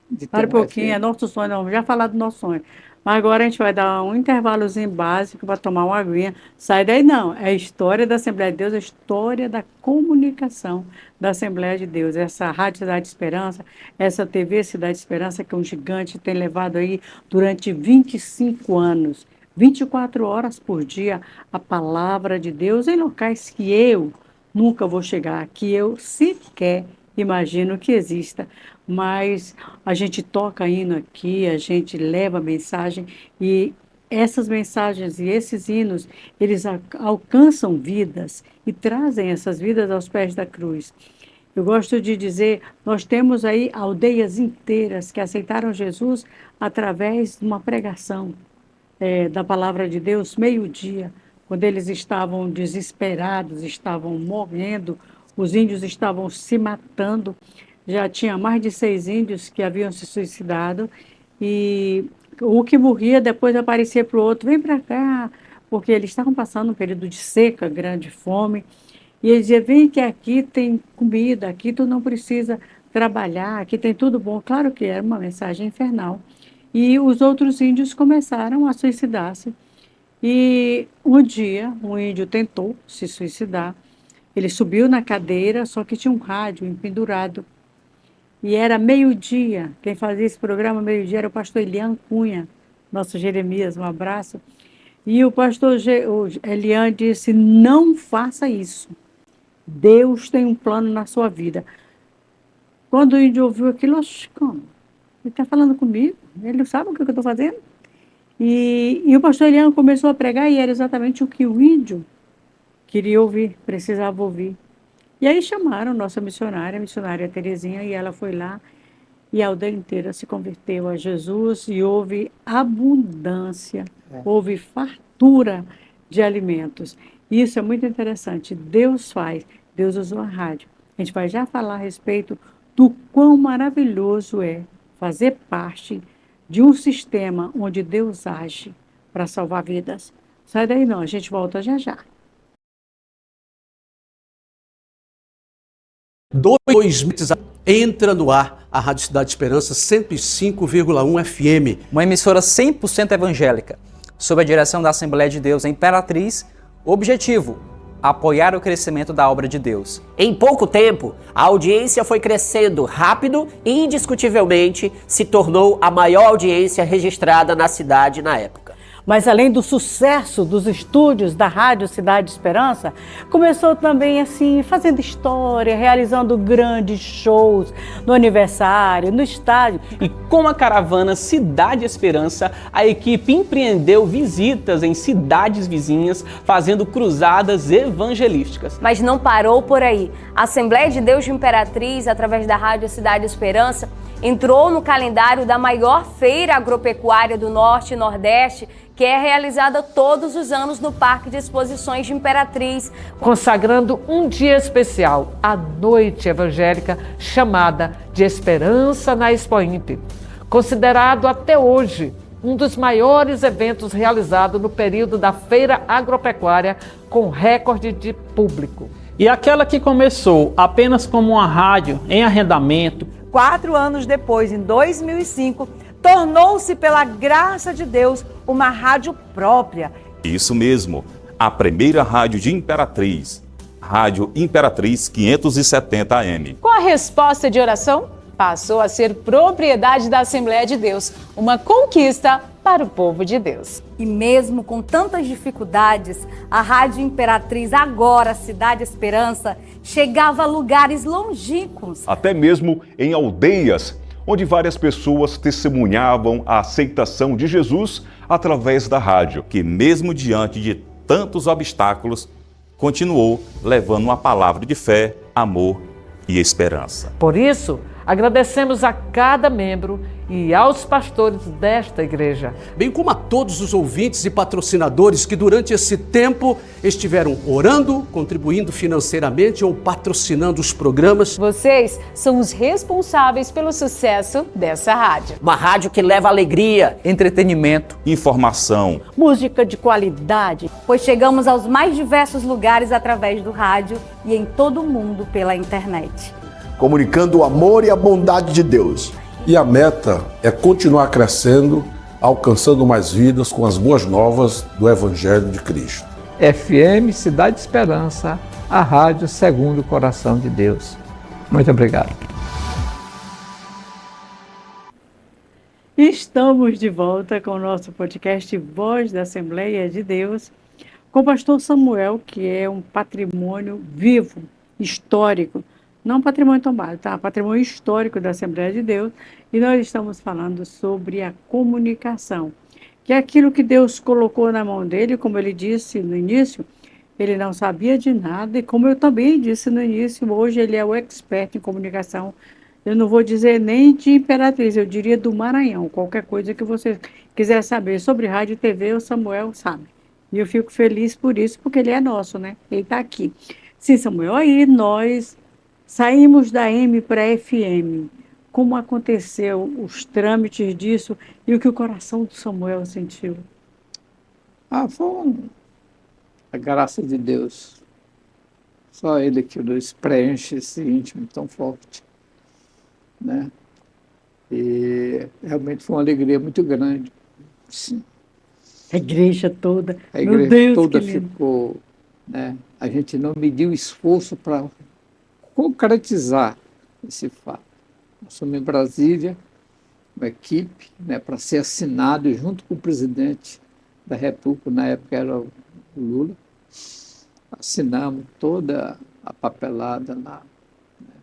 S2: de ter
S1: Para um pouquinho,
S2: FM.
S1: é nosso sonho, não, já falar do nosso sonho. Mas agora a gente vai dar um intervalozinho básico para tomar uma aguinha. Sai daí não, é a história da Assembleia de Deus, a história da comunicação da Assembleia de Deus. Essa Rádio Cidade Esperança, essa TV Cidade Esperança, que é um gigante, tem levado aí durante 25 anos, 24 horas por dia, a palavra de Deus em locais que eu nunca vou chegar, que eu sequer imagino que exista, mas a gente toca hino aqui, a gente leva mensagem e essas mensagens e esses hinos, eles alcançam vidas e trazem essas vidas aos pés da cruz. Eu gosto de dizer, nós temos aí aldeias inteiras que aceitaram Jesus através de uma pregação da palavra de Deus, meio-dia, quando eles estavam desesperados, estavam morrendo, os índios estavam se matando. Já tinha mais de 6 índios que haviam se suicidado e o que morria depois aparecia para o outro, vem para cá, porque eles estavam passando um período de seca, grande fome, e ele dizia, vem que aqui tem comida, aqui tu não precisa trabalhar, aqui tem tudo bom. Claro que era uma mensagem infernal. E os outros índios começaram a suicidar-se. E um dia, um índio tentou se suicidar. Ele subiu na cadeira, só que tinha um rádio pendurado. E era meio-dia. Quem fazia esse programa meio-dia era o pastor Elian Cunha, nosso Jeremias, um abraço. E o pastor Elian disse, não faça isso. Deus tem um plano na sua vida. Quando o índio ouviu aquilo, como? Ele está falando comigo? Ele não sabe o que eu estou fazendo? E o pastor Elian começou a pregar e era exatamente o que o índio queria ouvir, precisava ouvir. E aí chamaram nossa missionária, a missionária Terezinha, e ela foi lá e a aldeia inteira se converteu a Jesus e houve abundância, houve fartura de alimentos. Isso é muito interessante. Deus faz, Deus usou a rádio. A gente vai já falar a respeito do quão maravilhoso é fazer parte de um sistema onde Deus age para salvar vidas. Sai daí não, a gente volta já já.
S3: 2 meses entra no ar a Rádio Cidade Esperança 105,1 FM.
S4: Uma emissora 100% evangélica, sob a direção da Assembleia de Deus em Imperatriz. Objetivo: apoiar o crescimento da obra de Deus.
S5: Em pouco tempo, a audiência foi crescendo rápido e indiscutivelmente se tornou a maior audiência registrada na cidade na época.
S1: Mas além do sucesso dos estúdios da Rádio Cidade Esperança, começou também assim, fazendo história, realizando grandes shows no aniversário, no estádio.
S6: E com a caravana Cidade Esperança, a equipe empreendeu visitas em cidades vizinhas, fazendo cruzadas evangelísticas.
S7: Mas não parou por aí. A Assembleia de Deus de Imperatriz, através da Rádio Cidade Esperança, entrou no calendário da maior feira agropecuária do Norte e Nordeste, que é realizada todos os anos no Parque de Exposições de Imperatriz,
S8: consagrando um dia especial, a Noite Evangélica, chamada de Esperança na Expoimp, considerado até hoje um dos maiores eventos realizados no período da feira agropecuária, com recorde de público.
S6: E aquela que começou apenas como uma rádio em arrendamento,
S9: 4 anos depois, em 2005, tornou-se, pela graça de Deus, uma rádio própria.
S10: Isso mesmo, a primeira rádio de Imperatriz. Rádio Imperatriz 570 AM.
S11: Com a resposta de oração, passou a ser propriedade da Assembleia de Deus, uma conquista para o povo de Deus.
S12: E mesmo com tantas dificuldades, a Rádio Imperatriz, agora Cidade Esperança, chegava a lugares longínquos.
S13: Até mesmo em aldeias, onde várias pessoas testemunhavam a aceitação de Jesus através da rádio.
S10: Que mesmo diante de tantos obstáculos, continuou levando uma palavra de fé, amor e esperança.
S8: Por isso, agradecemos a cada membro e aos pastores desta igreja,
S3: bem como a todos os ouvintes e patrocinadores que durante esse tempo estiveram orando, contribuindo financeiramente ou patrocinando os programas.
S11: Vocês são os responsáveis pelo sucesso dessa rádio.
S5: Uma rádio que leva alegria,
S4: entretenimento,
S10: informação,
S12: música de qualidade, pois chegamos aos mais diversos lugares através do rádio e em todo o mundo pela internet.
S14: Comunicando o amor e a bondade de Deus.
S15: E a meta é continuar crescendo, alcançando mais vidas com as boas novas do Evangelho de Cristo.
S2: FM Cidade Esperança, a rádio segundo o coração de Deus. Muito obrigado.
S1: Estamos de volta com o nosso podcast Voz da Assembleia de Deus, com o pastor Samuel, que é um patrimônio vivo, histórico, não patrimônio tombado, tá? Patrimônio histórico da Assembleia de Deus, e nós estamos falando sobre a comunicação, que é aquilo que Deus colocou na mão dele, como ele disse no início, ele não sabia de nada, e como eu também disse no início, hoje ele é o expert em comunicação. Eu não vou dizer nem de Imperatriz, eu diria do Maranhão, qualquer coisa que você quiser saber sobre rádio e TV, o Samuel sabe. E eu fico feliz por isso, porque ele é nosso, né? Ele está aqui. Sim, Samuel, aí nós saímos da M para FM. Como aconteceu os trâmites disso e o que o coração do Samuel sentiu?
S2: Foi a graça de Deus. Só Ele que nos preenche esse íntimo tão forte, né? E realmente foi uma alegria muito grande. Sim.
S1: A igreja toda.
S2: A igreja
S1: Meu Deus,
S2: toda
S1: que lindo.
S2: ficou, né? A gente não mediu esforço para concretizar esse fato. Nós somos em Brasília, uma equipe, né, para ser assinado junto com o presidente da República, na época era o Lula. Assinamos toda a papelada lá, né?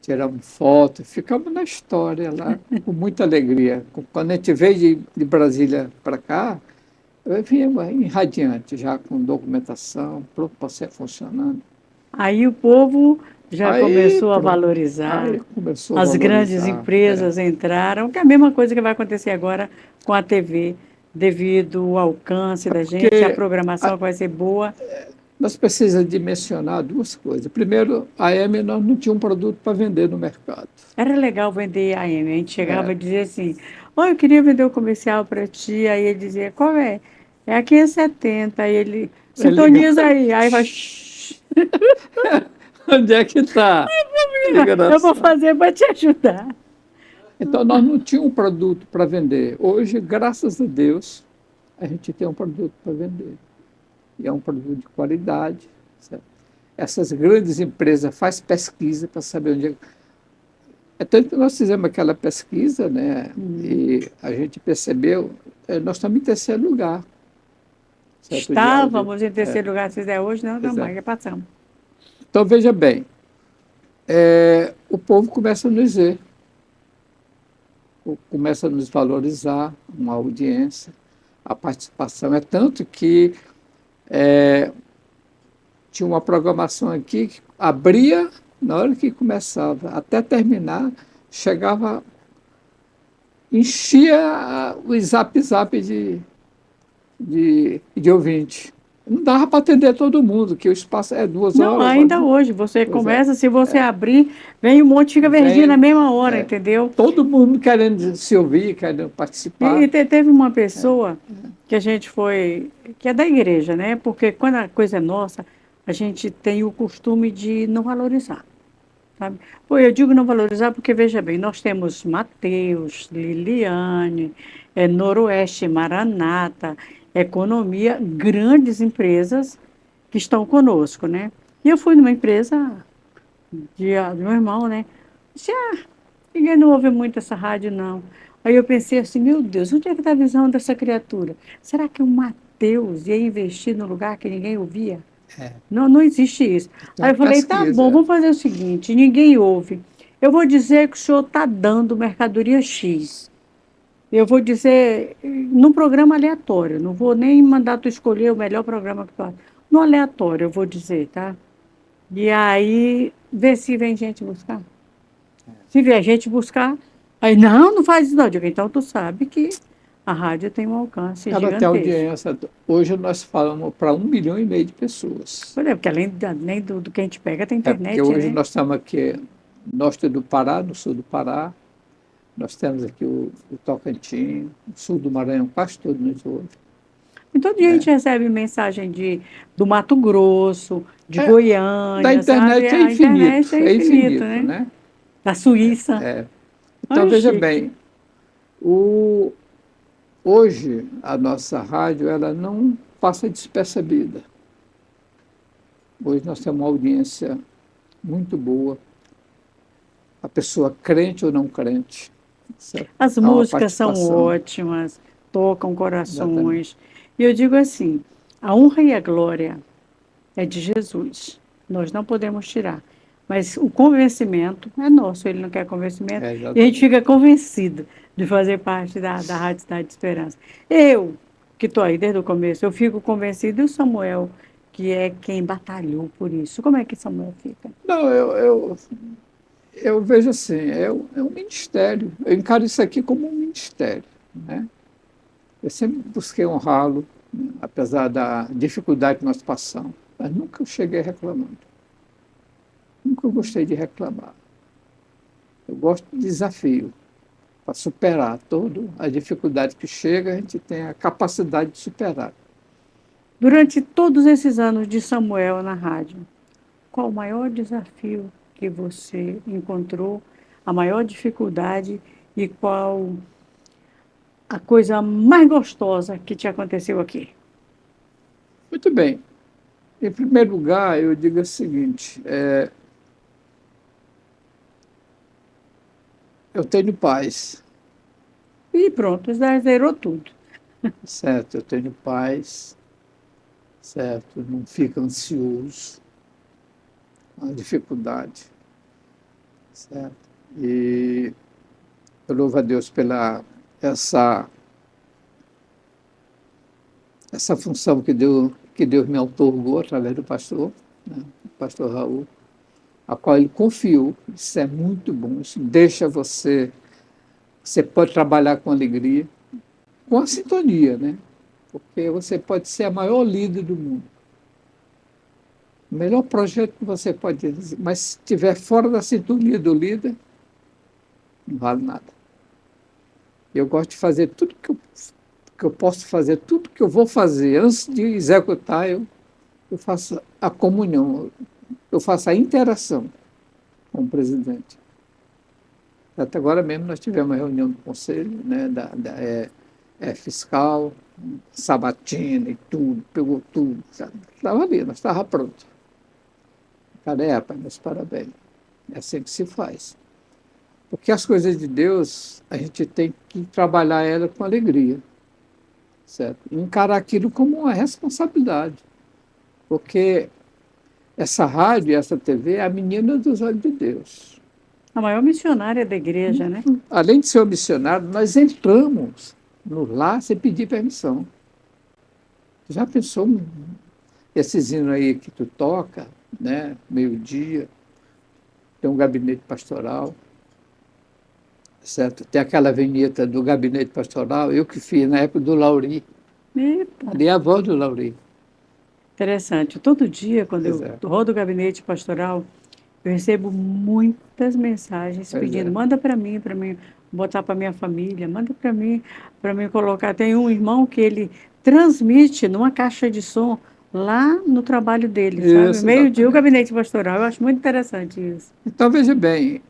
S2: Tiramos foto, ficamos na história lá, com muita alegria. Quando a gente veio de Brasília para cá, eu vinha irradiante, já com documentação, pronto para ser funcionando.
S1: Aí o povo já começou a
S2: pronto.
S1: valorizar,
S2: Começou a
S1: as
S2: valorizar,
S1: grandes empresas entraram, que é a mesma coisa que vai acontecer agora com a TV, devido ao alcance da gente, a programação vai ser boa.
S2: Nós precisamos dimensionar duas coisas. Primeiro, a AM nós não tínhamos um produto para vender no mercado.
S1: Era legal vender a AM, a gente chegava e dizia assim, eu queria vender o comercial para ti, aí ele dizia, qual é? É a 570, aí ele, sintoniza aí vai...
S2: Onde é que está?
S1: Eu vou fazer para te ajudar.
S2: Então, nós não tínhamos um produto para vender. Hoje, graças a Deus, a gente tem um produto para vender. E é um produto de qualidade. Certo? Essas grandes empresas fazem pesquisa para saber onde é. É tanto que nós fizemos aquela pesquisa, né? E a gente percebeu, nós estamos em terceiro lugar. Certo?
S1: Estávamos em terceiro lugar, se fizer hoje, não, mais, já passamos.
S2: Então, veja bem, o povo começa a nos ver, começa a nos valorizar, uma audiência, a participação. É tanto que tinha uma programação aqui que abria na hora que começava, até terminar, chegava, enchia o zap de ouvinte. Não dava para atender todo mundo, que o espaço é 2 horas.
S1: Não, ainda hoje, você começa, se você abrir, vem um monte, fica verdinho na mesma hora, entendeu?
S2: Todo mundo querendo se ouvir, querendo participar.
S1: E teve uma pessoa que a gente foi, que é da igreja, né? Porque quando a coisa é nossa, a gente tem o costume de não valorizar, sabe? Pô, eu digo não valorizar porque, veja bem, nós temos Mateus, Liliane, Noroeste, Maranata, Economia, grandes empresas que estão conosco, né? E eu fui numa empresa do meu irmão, né? Disse, ninguém não ouve muito essa rádio, não. Aí eu pensei assim, meu Deus, onde é que está a visão dessa criatura? Será que o Mateus ia investir no lugar que ninguém ouvia? Não, não existe isso.
S2: Então,
S1: Aí eu falei, tá
S2: pesquisa,
S1: bom, vamos fazer o seguinte, ninguém ouve. Eu vou dizer que o senhor está dando mercadoria X. Eu vou dizer, num programa aleatório, não vou nem mandar tu escolher o melhor programa que tu acha. No aleatório, eu vou dizer, tá? E aí, vê se vem gente buscar. Se vier gente buscar, aí, não faz isso não. Eu digo, então tu sabe que a rádio tem um alcance
S2: Ela
S1: gigantesco.
S2: tem audiência. Hoje nós falamos para 1,5 milhão de pessoas.
S1: Pois é, porque além do que a gente pega, tem internet,
S2: porque hoje
S1: né?
S2: nós estamos aqui no norte do Pará, no sul do Pará. Nós temos aqui o Tocantins, o sul do Maranhão, quase todo nos ouve.
S1: Então, dia a gente recebe mensagem do Mato Grosso, de Goiânia,
S2: da internet
S1: sabe?
S2: é infinito,
S1: A internet é infinito,
S2: né?
S1: Da Suíça.
S2: Então,
S1: Ai,
S2: veja
S1: chique.
S2: bem, hoje a nossa rádio ela não passa despercebida. Hoje nós temos uma audiência muito boa. A pessoa crente ou não crente.
S1: As
S2: há uma
S1: músicas são
S2: participação.
S1: ótimas, tocam corações. E eu digo assim, a honra e a glória é de Jesus. Nós não podemos tirar. Mas o convencimento é nosso, ele não quer convencimento. E a gente fica convencido de fazer parte da Rádio Cidade de Esperança. Eu, que estou aí desde o começo, eu fico convencido, e o Samuel, que é quem batalhou por isso. Como é que Samuel fica?
S2: Não, eu vejo assim, é um ministério. Eu encaro isso aqui como um ministério, né? Eu sempre busquei honrá-lo, né, apesar da dificuldade que nós passamos, mas nunca cheguei reclamando. Nunca gostei de reclamar. Eu gosto de desafio. Para superar toda a dificuldade que chega, a gente tem a capacidade de superar.
S1: Durante todos esses anos de Samuel na rádio, qual o maior desafio que você encontrou, a maior dificuldade e qual a coisa mais gostosa que te aconteceu aqui?
S2: Muito bem. Em primeiro lugar, eu digo o seguinte, eu tenho paz.
S1: E pronto, zerou tudo.
S2: Certo, eu tenho paz, certo, não fico ansioso, a dificuldade, certo? E eu louvo a Deus pela essa função que Deus me outorgou através do pastor, né, o pastor Raul, a qual ele confiou. Isso é muito bom, isso deixa você pode trabalhar com alegria, com a sintonia, né? Porque você pode ser a maior líder do mundo. O melhor projeto que você pode dizer, mas se estiver fora da sintonia do líder, não vale nada. Eu gosto de fazer tudo que eu posso fazer, tudo que eu vou fazer antes de executar, eu faço a comunhão, eu faço a interação com o presidente. Até agora mesmo nós tivemos uma reunião do conselho, né, fiscal, sabatina e tudo, pegou tudo. Estava ali, nós estávamos prontos. Cadê, rapaz? Meus parabéns. É assim que se faz. Porque as coisas de Deus, a gente tem que trabalhar ela com alegria, certo? E encarar aquilo como uma responsabilidade. Porque essa rádio e essa TV é a menina dos olhos de Deus.
S1: A maior missionária da igreja, né?
S2: Além de ser um missionário, nós entramos no lar sem pedir permissão. Já pensou esses hinos aí que tu toca, né? Meio-dia, tem um gabinete pastoral, certo? Tem aquela vinheta do gabinete pastoral, eu que fiz na época do Lauri.
S1: Eita.
S2: Ali é a voz do Lauri.
S1: Interessante. Todo dia, quando eu rodo o gabinete pastoral, eu recebo muitas mensagens pedindo, manda para mim, botar para minha família, manda para mim colocar. Tem um irmão que ele transmite numa caixa de som lá no trabalho dele, sabe? Meio-dia, o gabinete pastoral. Eu acho muito interessante isso.
S2: Então, veja bem,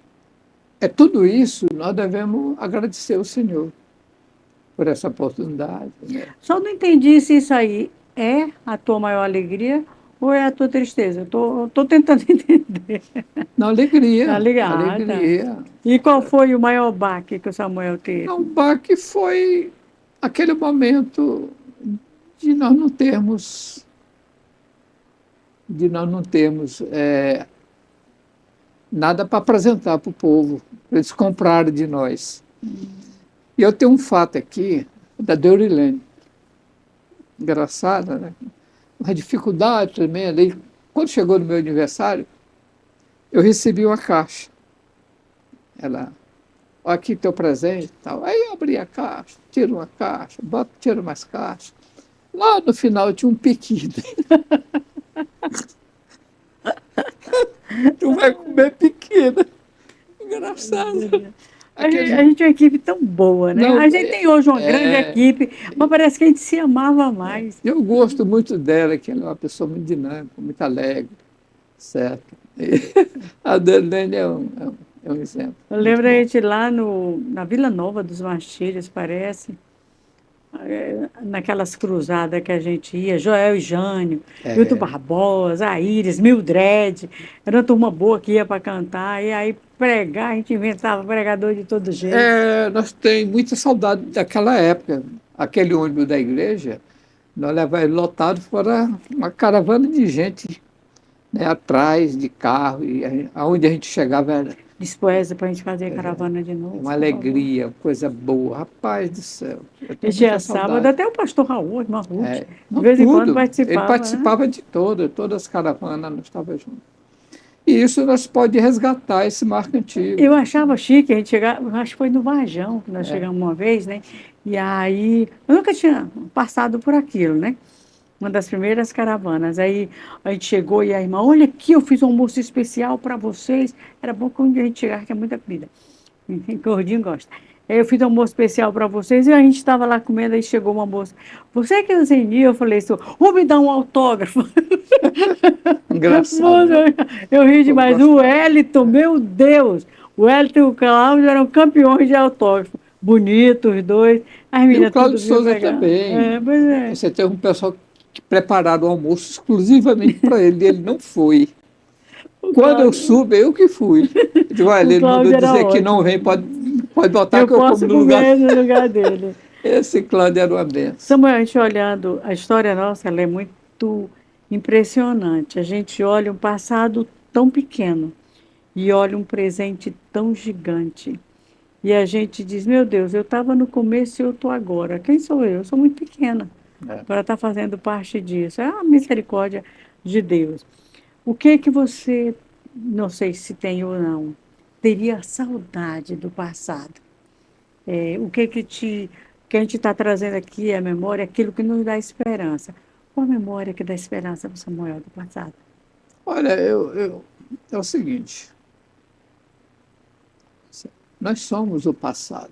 S2: tudo isso nós devemos agradecer ao Senhor por essa oportunidade. Né?
S1: Só não entendi se isso aí é a tua maior alegria Ou é a tua tristeza? Eu tô tentando entender.
S2: Não, alegria.
S1: Alegria.
S2: Alegria.
S1: E qual foi o maior baque que o Samuel teve?
S2: O baque foi aquele momento de nós não termos nada para apresentar para o povo, para eles comprarem de nós. E eu tenho um fato aqui, da Deurilene. Engraçada, né? Uma dificuldade tremenda. E quando chegou no meu aniversário, eu recebi uma caixa. Ela, ó, aqui teu presente e tal. Aí eu abri a caixa, tiro uma caixa, tiro mais caixa. Lá no final tinha um pequeno. Tu vai comer pequena. Engraçado.
S1: A gente é uma equipe tão boa, né?
S2: Não,
S1: a gente tem hoje uma grande equipe, mas parece que a gente se amava mais.
S2: Eu gosto muito dela, que ela é uma pessoa muito dinâmica, muito alegre, certo? A Darlene é um exemplo.
S1: Eu lembro a gente lá na Vila Nova dos Martírios, parece, naquelas cruzadas que a gente ia, Joel e Jânio, Hilton Barbosa, a Iris, Mildred, era uma turma boa que ia para cantar, e aí pregar, a gente inventava pregador de todo jeito.
S2: Nós temos muita saudade daquela época. Aquele ônibus da igreja, nós levávamos lotado, fora uma caravana de gente, né, atrás de carro, e aonde a gente chegava era
S1: disposta para a gente fazer caravana de novo.
S2: Uma alegria, coisa boa. Rapaz do céu.
S1: Esse dia sábado, até o pastor Raul, irmão Ruth, de vez
S2: tudo.
S1: em quando participava.
S2: Ele participava, né? De todas as caravanas, nós estávamos juntos. E isso nós podemos resgatar, esse marco antigo.
S1: Eu achava chique, a gente chegava, acho que foi no Varjão, que nós chegamos uma vez, né? E aí, eu nunca tinha passado por aquilo, né? Uma das primeiras caravanas. Aí a gente chegou e a irmã, olha aqui, eu fiz um almoço especial para vocês. Era bom quando a gente chegar, que é muita comida. Gordinho gosta. Aí eu fiz um almoço especial para vocês e a gente estava lá comendo, aí chegou uma moça. Você que é o Zeni? Eu falei assim, vou me dar um autógrafo.
S2: Engraçado.
S1: Eu ri demais. O Wellington, meu Deus! O Wellington e o Cláudio eram campeões de autógrafo. Bonitos, os dois. As
S2: e o Cláudio Souza também.
S1: Pois é.
S2: Você tem um pessoal que prepararam o almoço exclusivamente para ele, e ele não foi. Quando eu subo, eu que fui. Eu digo, olha, ele mandou dizer que não vem, pode botar que eu como no lugar
S1: dele.
S2: Esse Cláudio era uma benção.
S1: Samuel, a gente olhando, a história nossa, ela é muito impressionante. A gente olha um passado tão pequeno e olha um presente tão gigante. E a gente diz, meu Deus, eu estava no começo e eu estou agora. Quem sou eu? Eu sou muito pequena. Agora está fazendo parte disso. É a misericórdia de Deus. O que você, não sei se tem ou não, teria saudade do passado? O que a gente está trazendo aqui, a memória, aquilo que nos dá esperança. Qual a memória que dá esperança para Samuel do passado?
S2: Olha, é o seguinte, nós somos o passado.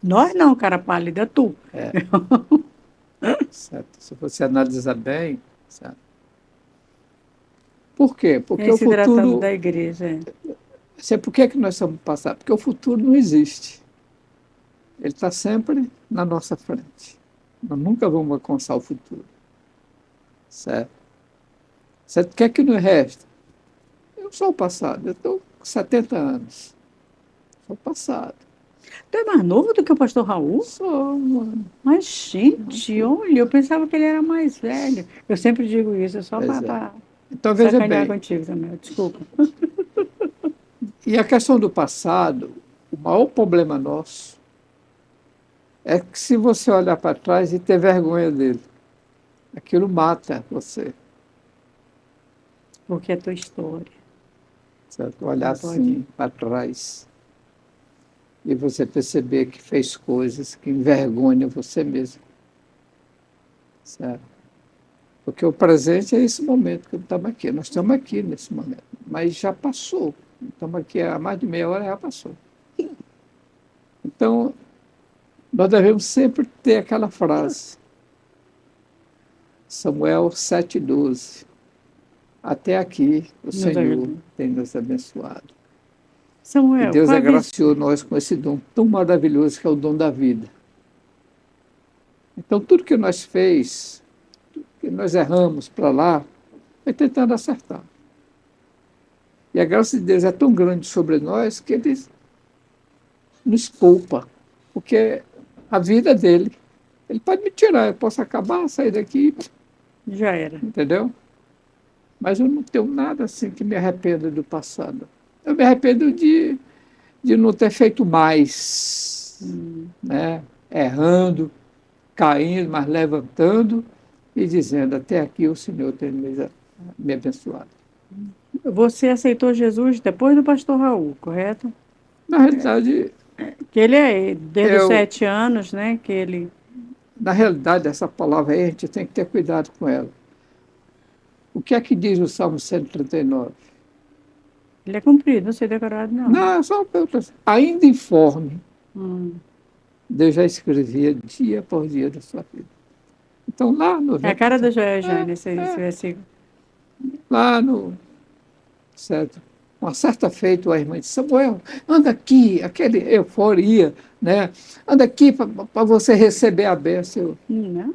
S1: Nós não, cara pálida, tu.
S2: Certo. Se você analisar bem, certo? Por quê? Porque o futuro...
S1: tratando da igreja.
S2: Por que nós somos o passado? Porque o futuro não existe. Ele está sempre na nossa frente. Nós nunca vamos alcançar o futuro. Certo? O que é que nos resta? Eu sou o passado. Eu estou com 70 anos. Sou o passado.
S1: Tu é mais novo do que o pastor Raul?
S2: Sou, mano.
S1: Mas, gente, olha, eu pensava que ele era mais velho. Eu sempre digo isso, só para
S2: então, veja
S1: sacanear
S2: bem.
S1: contigo, Samuel. Desculpa.
S2: E a questão do passado, o maior problema nosso é que se você olhar para trás e ter vergonha dele, aquilo mata você.
S1: Porque é tua história.
S2: Certo? Olhar assim para trás e você perceber que fez coisas que envergonham você mesmo. Certo? Porque o presente é esse momento que estamos aqui. Nós estamos aqui nesse momento, mas já passou. Estamos aqui há mais de meia hora, já passou. Então, nós devemos sempre ter aquela frase. Samuel 7,12. Até aqui o Senhor tem nos abençoado.
S1: Samuel,
S2: e Deus agraciou nós com esse dom tão maravilhoso que é o dom da vida. Então, tudo que nós fez, que nós erramos para lá, foi tentando acertar. E a graça de Deus é tão grande sobre nós que Ele nos poupa, porque a vida dele, Ele pode me tirar, eu posso acabar, sair daqui,
S1: já era.
S2: Entendeu? Mas eu não tenho nada assim que me arrependa do passado. Eu me arrependo de não ter feito mais, né? Errando, caindo, mas levantando e dizendo, até aqui o Senhor tem me abençoado.
S1: Você aceitou Jesus depois do pastor Raul, correto?
S2: Na realidade...
S1: Que ele é desde os 7 anos, né? Que ele...
S2: Na realidade, essa palavra aí, a gente tem que ter cuidado com ela. O que é que diz o Salmo 139?
S1: Ele é cumprido, não sei decorado, não.
S2: Não, é só uma pergunta. Ainda informe, Deus já escrevia dia por dia da sua vida. Então, lá no...
S1: É a cara da Joel já, nesse versículo.
S2: Lá no... Certo? Uma certa feita, a irmã disse, Samuel, anda aqui, aquele euforia, né? Anda aqui para você receber a bênção.
S1: Não.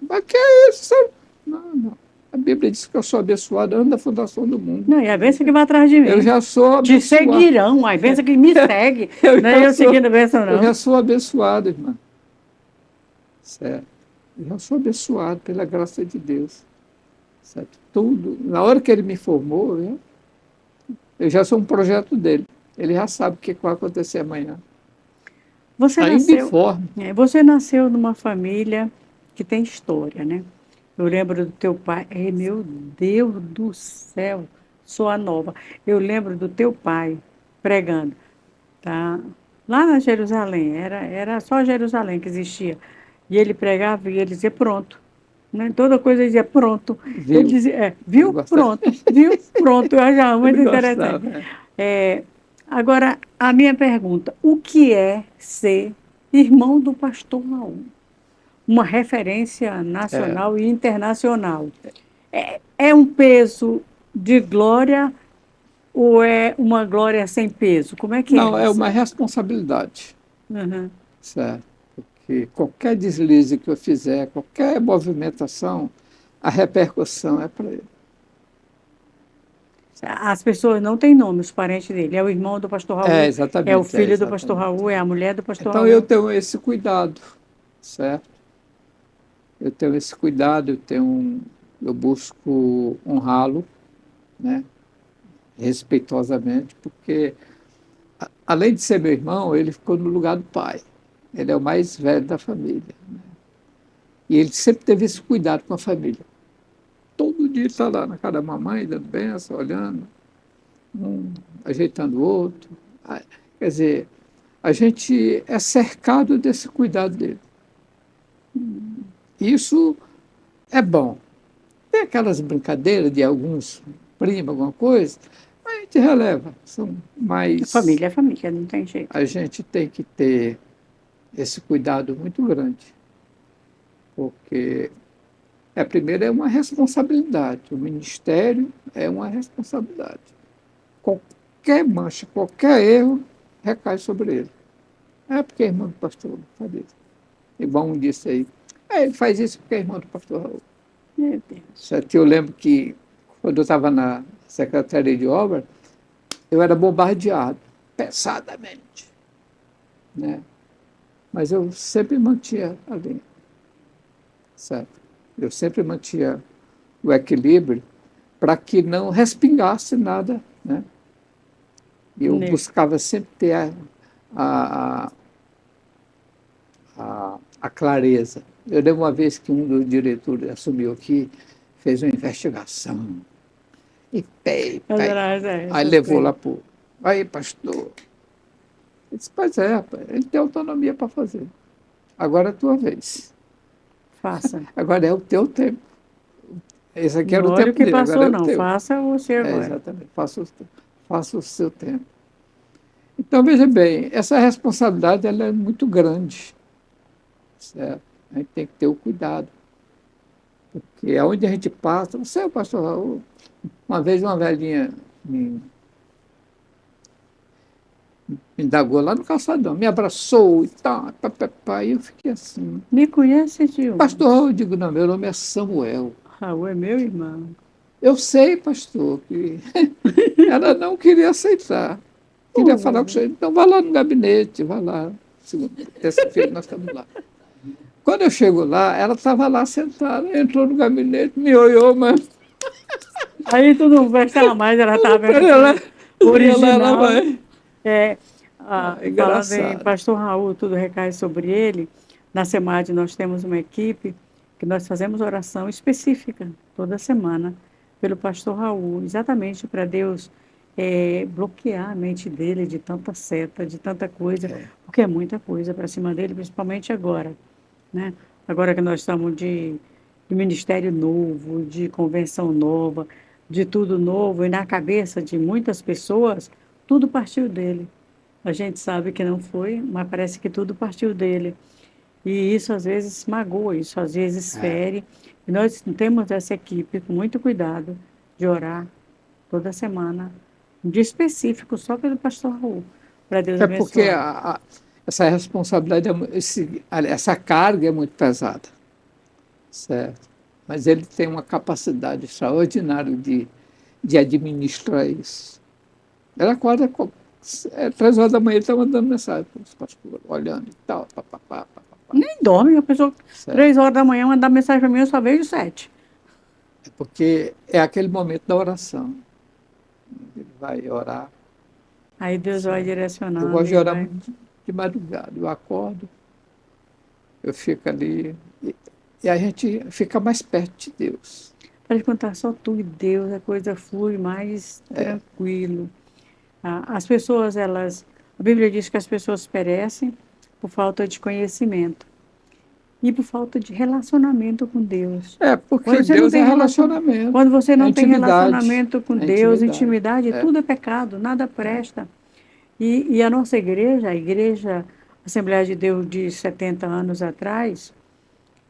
S2: Mas que é isso? Não. A Bíblia diz que eu sou abençoado antes da fundação do mundo.
S1: Não, e a bênção que vai atrás de mim.
S2: Eu já sou abençoado.
S1: Te seguirão, a bênção que me segue. Não é eu seguindo a bênção, não.
S2: Eu já sou abençoado, irmã. Certo? Eu já sou abençoado pela graça de Deus. Certo? Tudo. Na hora que Ele me formou, eu já sou um projeto dele. Ele já sabe o que vai acontecer amanhã.
S1: Você nasceu numa família que tem história, né? Eu lembro do teu pai, meu Deus do céu, sou a nova. Eu lembro do teu pai pregando, tá? Lá na Jerusalém, era só Jerusalém que existia. E ele pregava e ele dizia pronto. Né? Toda coisa ele dizia pronto.
S2: Viu?
S1: Ele dizia, viu? Pronto. Viu? Pronto. Eu achava muito interessante. Agora, a minha pergunta, o que é ser irmão do pastor Raul? Uma referência nacional e internacional. É um peso de glória ou é uma glória sem peso? Como é que
S2: Não, é uma responsabilidade. Certo? Porque qualquer deslize que eu fizer, qualquer movimentação, a repercussão é para ele.
S1: As pessoas não têm nome, os parentes dele. É o irmão do pastor Raul,
S2: exatamente,
S1: é o filho do pastor Raul, é a mulher do pastor Raul.
S2: Então eu tenho esse cuidado, certo? Eu tenho esse cuidado, eu busco honrá-lo, né? Respeitosamente, porque além de ser meu irmão, ele ficou no lugar do pai. Ele é o mais velho da família. Né? E ele sempre teve esse cuidado com a família. Todo dia ele está lá na casa da mamãe, dando benção, olhando, ajeitando o outro. Quer dizer, a gente é cercado desse cuidado dele. Isso é bom. Tem aquelas brincadeiras de alguns primos, alguma coisa, a gente releva. São mais...
S1: Família é família, não tem jeito.
S2: A gente tem que ter esse cuidado muito grande. Porque, primeiro, é uma responsabilidade. O ministério é uma responsabilidade. Qualquer mancha, qualquer erro, recai sobre ele. É porque é irmão do pastor, sabe? Igual um disse aí. Ele faz isso porque é irmão do pastor Raul.
S1: Meu Deus.
S2: Certo? Eu lembro que, quando eu estava na Secretaria de Obras, eu era bombardeado, pesadamente. Né? Mas eu sempre mantinha a linha. Certo? Eu sempre mantinha o equilíbrio para que não respingasse nada. Né? E eu buscava sempre ter a clareza. Eu lembro uma vez que um dos diretores assumiu aqui, fez uma investigação. E aí levou lá para o... Aí, pastor. Eu disse, pois é, rapaz, ele tem autonomia para fazer. Agora é a tua vez.
S1: Faça.
S2: Agora é o teu tempo. Esse aqui era o
S1: tempo
S2: tempo
S1: que passou,
S2: dele,
S1: não. Faça você agora.
S2: Exatamente. Faça o seu tempo. Então, veja bem, essa responsabilidade ela é muito grande. Certo? A gente tem que ter o cuidado. Porque aonde a gente passa... Você, pastor Raul, uma vez uma velhinha Me indagou lá no calçadão, me abraçou e tal, e eu fiquei assim.
S1: Me conhece, tio?
S2: Pastor, eu digo, não, meu nome é Samuel.
S1: Raul é meu irmão.
S2: Eu sei, pastor, que ela não queria aceitar. Queria falar com o senhor. Então, vá lá no gabinete, vá lá. Terça-feira nós estamos lá. Quando eu chego lá, ela estava lá sentada, entrou no gabinete, me olhou, mas...
S1: Aí tu não vai falar mais, ela estava original. Falando em pastor Raul, tudo recai sobre ele. Na SEMAD nós temos uma equipe que nós fazemos oração específica toda semana pelo pastor Raul, exatamente para Deus bloquear a mente dele de tanta seta, de tanta coisa, porque é muita coisa para cima dele, principalmente agora, né? Agora que nós estamos de ministério novo, de convenção nova, de tudo novo, e na cabeça de muitas pessoas, tudo partiu dele. A gente sabe que não foi, mas parece que tudo partiu dele. E isso às vezes magoa, isso às vezes fere. E nós temos essa equipe com muito cuidado de orar toda semana, um dia específico só pelo pastor Raul, para Deus abençoar.
S2: Porque essa responsabilidade, essa carga é muito pesada, certo? Mas ele tem uma capacidade extraordinária de administrar isso. Ele acorda 3 horas da manhã, ele está mandando mensagem para os pastores, olhando e tal, papapá.
S1: Nem dorme, a pessoa 3 horas da manhã mandar mensagem para mim, eu só vejo 7.
S2: É porque é aquele momento da oração. Ele vai orar.
S1: Aí Deus vai direcionando.
S2: Eu gosto de orar muito de madrugada. Eu acordo, eu fico ali, e a gente fica mais perto de Deus.
S1: Para te contar, só tu e Deus, a coisa flui mais tranquilo. As pessoas, a Bíblia diz que as pessoas perecem por falta de conhecimento e por falta de relacionamento com Deus.
S2: Porque Deus é relacionamento.
S1: Quando você não tem
S2: intimidade,
S1: relacionamento com Deus, intimidade, tudo é pecado, nada presta. E a nossa igreja, a Igreja Assembleia de Deus de 70 anos atrás,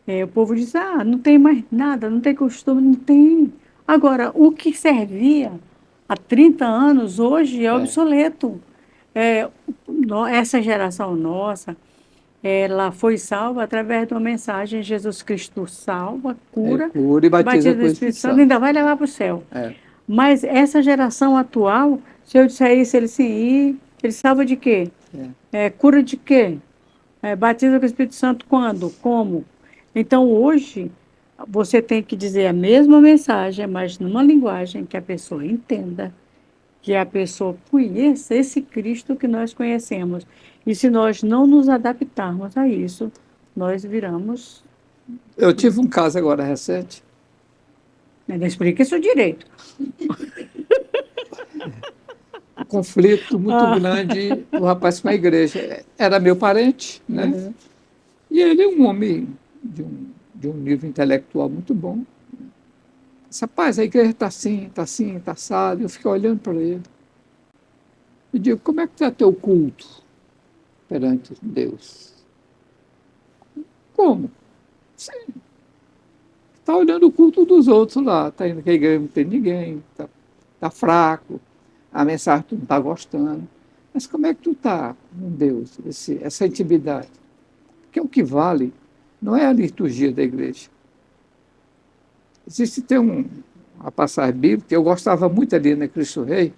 S1: o povo diz, não tem mais nada, não tem costume, não tem. Agora, o que servia há 30 anos, hoje é obsoleto. Essa geração nossa, ela foi salva através de uma mensagem: Jesus Cristo salva, cura
S2: e batiza com o Espírito Santo.
S1: Ainda vai levar para o céu. Mas essa geração atual, se eu disser isso, ele salva de quê? Cura de quê? Batiza com o Espírito Santo quando? Como? Então, hoje, você tem que dizer a mesma mensagem, mas numa linguagem que a pessoa entenda, que a pessoa conheça esse Cristo que nós conhecemos. E se nós não nos adaptarmos a isso, nós viramos...
S2: Eu tive um caso agora recente.
S1: Explica isso direito.
S2: Um conflito muito grande, o rapaz com a igreja. Era meu parente, né? E ele é um homem de um nível intelectual muito bom. Rapaz, a igreja está assim, está assado. Eu fiquei olhando para ele. Eu digo, como é que está teu culto perante Deus? Como? Sim. Está olhando o culto dos outros lá. Está indo que a igreja não tem ninguém, está fraco, a mensagem tu não está gostando. Mas como é que tu está com Deus, essa intimidade? Porque o que vale não é a liturgia da igreja. Tem uma passagem bíblica que eu gostava muito ali na Cristo Rei,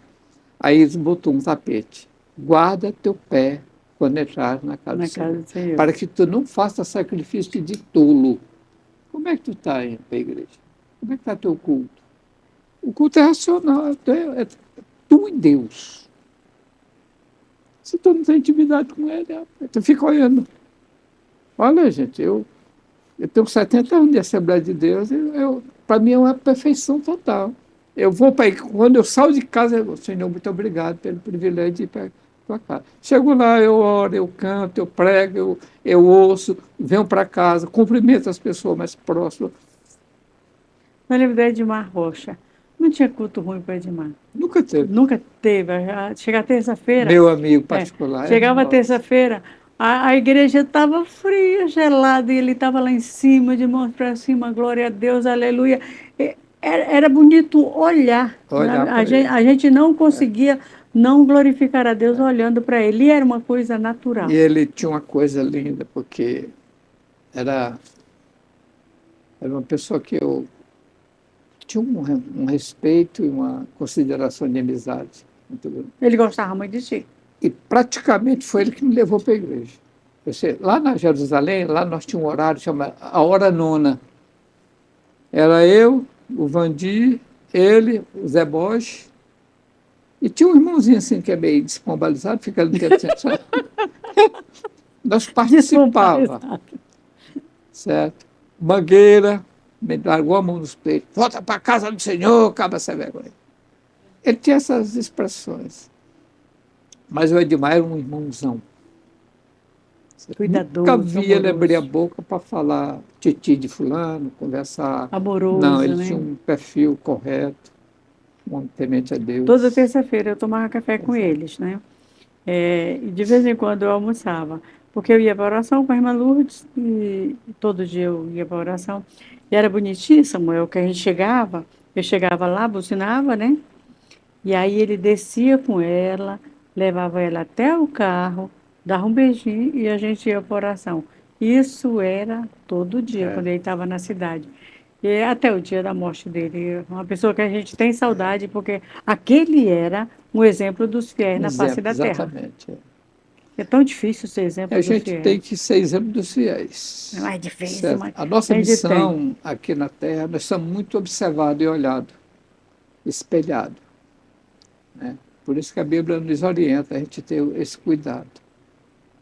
S2: aí eles botou um tapete. Guarda teu pé quando entrar na casa do Senhor, para que tu não faça sacrifício de tolo. Como é que tu está indo para a igreja? Como é que está teu culto? O culto é racional, é tu e Deus. Se tu não tem intimidade com ele, tu fica olhando. Olha, gente, eu tenho 70 anos de Assembleia de Deus, para mim é uma perfeição total. Eu vou para quando eu saio de casa, Senhor, muito obrigado pelo privilégio de ir para tua casa. Chego lá, eu oro, eu canto, eu prego, eu ouço, venho para casa, cumprimento as pessoas mais próximas.
S1: Eu lembro do Edmar Rocha. Não tinha culto ruim para Edmar.
S2: Nunca teve.
S1: Nunca teve. Chega terça-feira.
S2: Meu amigo particular.
S1: Chegava terça-feira, a igreja estava fria, gelada, e ele estava lá em cima, de mãos para cima, glória a Deus, aleluia. Era bonito olhar. A gente não conseguia não glorificar a Deus olhando para ele. E era uma coisa natural.
S2: E ele tinha uma coisa linda, porque era uma pessoa que eu tinha um respeito e uma consideração de amizade muito grande.
S1: Ele gostava muito de ti.
S2: E praticamente foi ele que me levou para a igreja. Lá na Jerusalém, lá nós tínhamos um horário chamado a hora nona. Era eu, o Vandir, ele, o Zé Bosch, e tinha um irmãozinho assim que é meio despombalizado, fica ali dentro. Nós participávamos, certo? Mangueira, me largou a mão nos peitos, volta para a casa do Senhor, cabra sem vergonha. Ele tinha essas expressões. Mas o Edmar era um irmãozão.
S1: Cuidadoso,
S2: Nunca vi ele
S1: amoroso.
S2: abrir a boca para falar titi de fulano, conversar.
S1: Amoroso,
S2: Não, ele
S1: né?
S2: tinha um perfil correto, um homem temente a Deus.
S1: Toda terça-feira eu tomava café com eles, né? E de vez em quando eu almoçava, porque eu ia para oração com a irmã Lourdes, e todo dia eu ia para oração. E era bonitinho, Samuel, que a gente chegava, eu chegava lá, buzinava, né? E aí ele descia com ela, levava ela até o carro, dava um beijinho e a gente ia para oração. Isso era todo dia, quando ele estava na cidade. E até o dia da morte dele. Uma pessoa que a gente tem saudade, porque aquele era um exemplo dos fiéis na face da terra.
S2: Exatamente.
S1: É tão difícil ser exemplo
S2: A
S1: dos
S2: gente
S1: fiéis.
S2: tem que ser exemplo dos fiéis.
S1: É mais difícil,
S2: Certo?
S1: mas
S2: A nossa
S1: a gente
S2: missão aqui na Terra, nós estamos muito observados e olhados, espelhados. Né? Por isso que a Bíblia nos orienta a gente ter esse cuidado.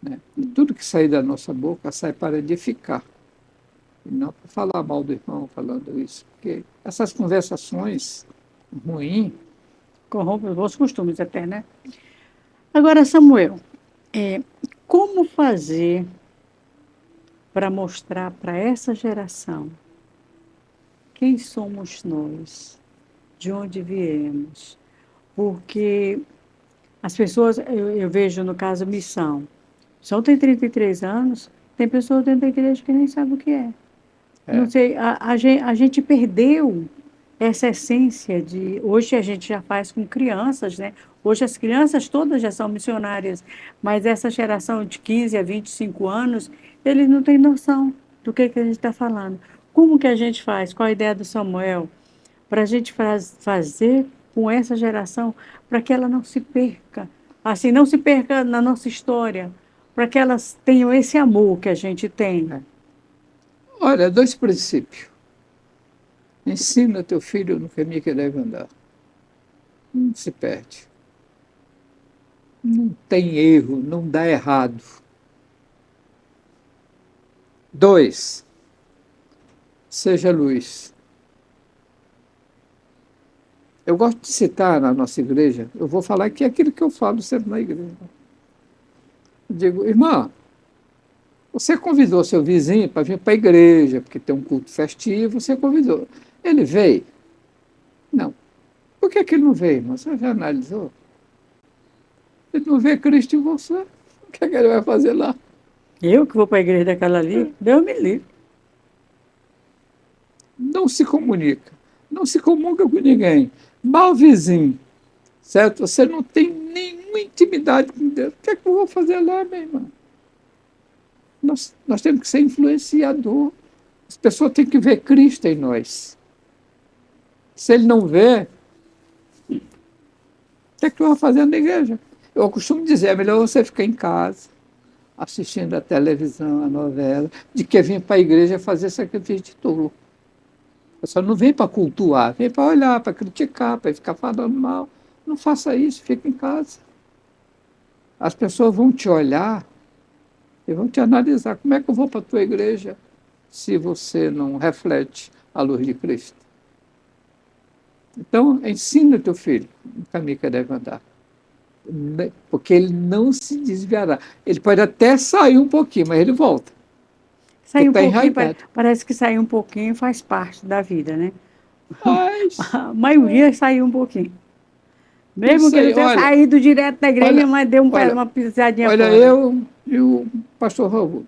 S2: Né? E tudo que sair da nossa boca sai para edificar. E não para falar mal do irmão, falando isso. Porque essas conversações ruins
S1: corrompem os bons costumes até, né? Agora, Samuel, como fazer para mostrar para essa geração quem somos nós, de onde viemos? Porque as pessoas, eu vejo no caso missão, só tem 33 anos, tem pessoas dentro da igreja que nem sabem o que é. Não sei, a gente perdeu essa essência de... Hoje a gente já faz com crianças, né? Hoje as crianças todas já são missionárias, mas essa geração de 15 a 25 anos, eles não têm noção do que a gente está falando. Como que a gente faz? Qual a ideia do Samuel? Para a gente fazer com essa geração, para que ela não se perca, assim, não se perca na nossa história, para que elas tenham esse amor que a gente tem.
S2: Olha, 2 princípios. Ensina teu filho no caminho que deve andar. Não se perde. Não tem erro, não dá errado. 2, seja luz. Eu gosto de citar na nossa igreja, eu vou falar aqui aquilo que eu falo sempre na igreja. Eu digo, irmã, você convidou seu vizinho para vir para a igreja, porque tem um culto festivo, você convidou. Ele veio? Não. Por que ele não veio, irmão? Você já analisou? Ele não vê Cristo em você. O que ele vai fazer lá?
S1: Eu que vou para a igreja daquela ali, Deus me livre.
S2: Não se comunica. Não se comunica com ninguém. Mal vizinho. Certo? Você não tem nenhuma intimidade com Deus. O que é que eu vou fazer lá, minha irmã? Nós temos que ser influenciador. As pessoas têm que ver Cristo em nós. Se ele não vê, o que é que eu vou fazer na igreja? Eu costumo dizer, é melhor você ficar em casa, assistindo a televisão, a novela, de que vir para a igreja fazer sacrifício de tolo. Você não vem para cultuar, vem para olhar, para criticar, para ficar falando mal. Não faça isso, fica em casa. As pessoas vão te olhar e vão te analisar. Como é que eu vou para a tua igreja se você não reflete a luz de Cristo? Então, ensina teu filho o caminho que deve andar. Porque ele não se desviará. Ele pode até sair um pouquinho, mas ele volta.
S1: Sair um
S2: Tá
S1: pouquinho,
S2: enraizado.
S1: parece que sair um pouquinho faz parte da vida, né?
S2: Mas,
S1: a maioria saiu um pouquinho. Mesmo
S2: Isso
S1: que ele
S2: aí,
S1: tenha
S2: olha,
S1: saído direto da igreja,
S2: olha,
S1: mas deu
S2: olha,
S1: uma pisadinha
S2: olha,
S1: fora.
S2: eu e o pastor Raul,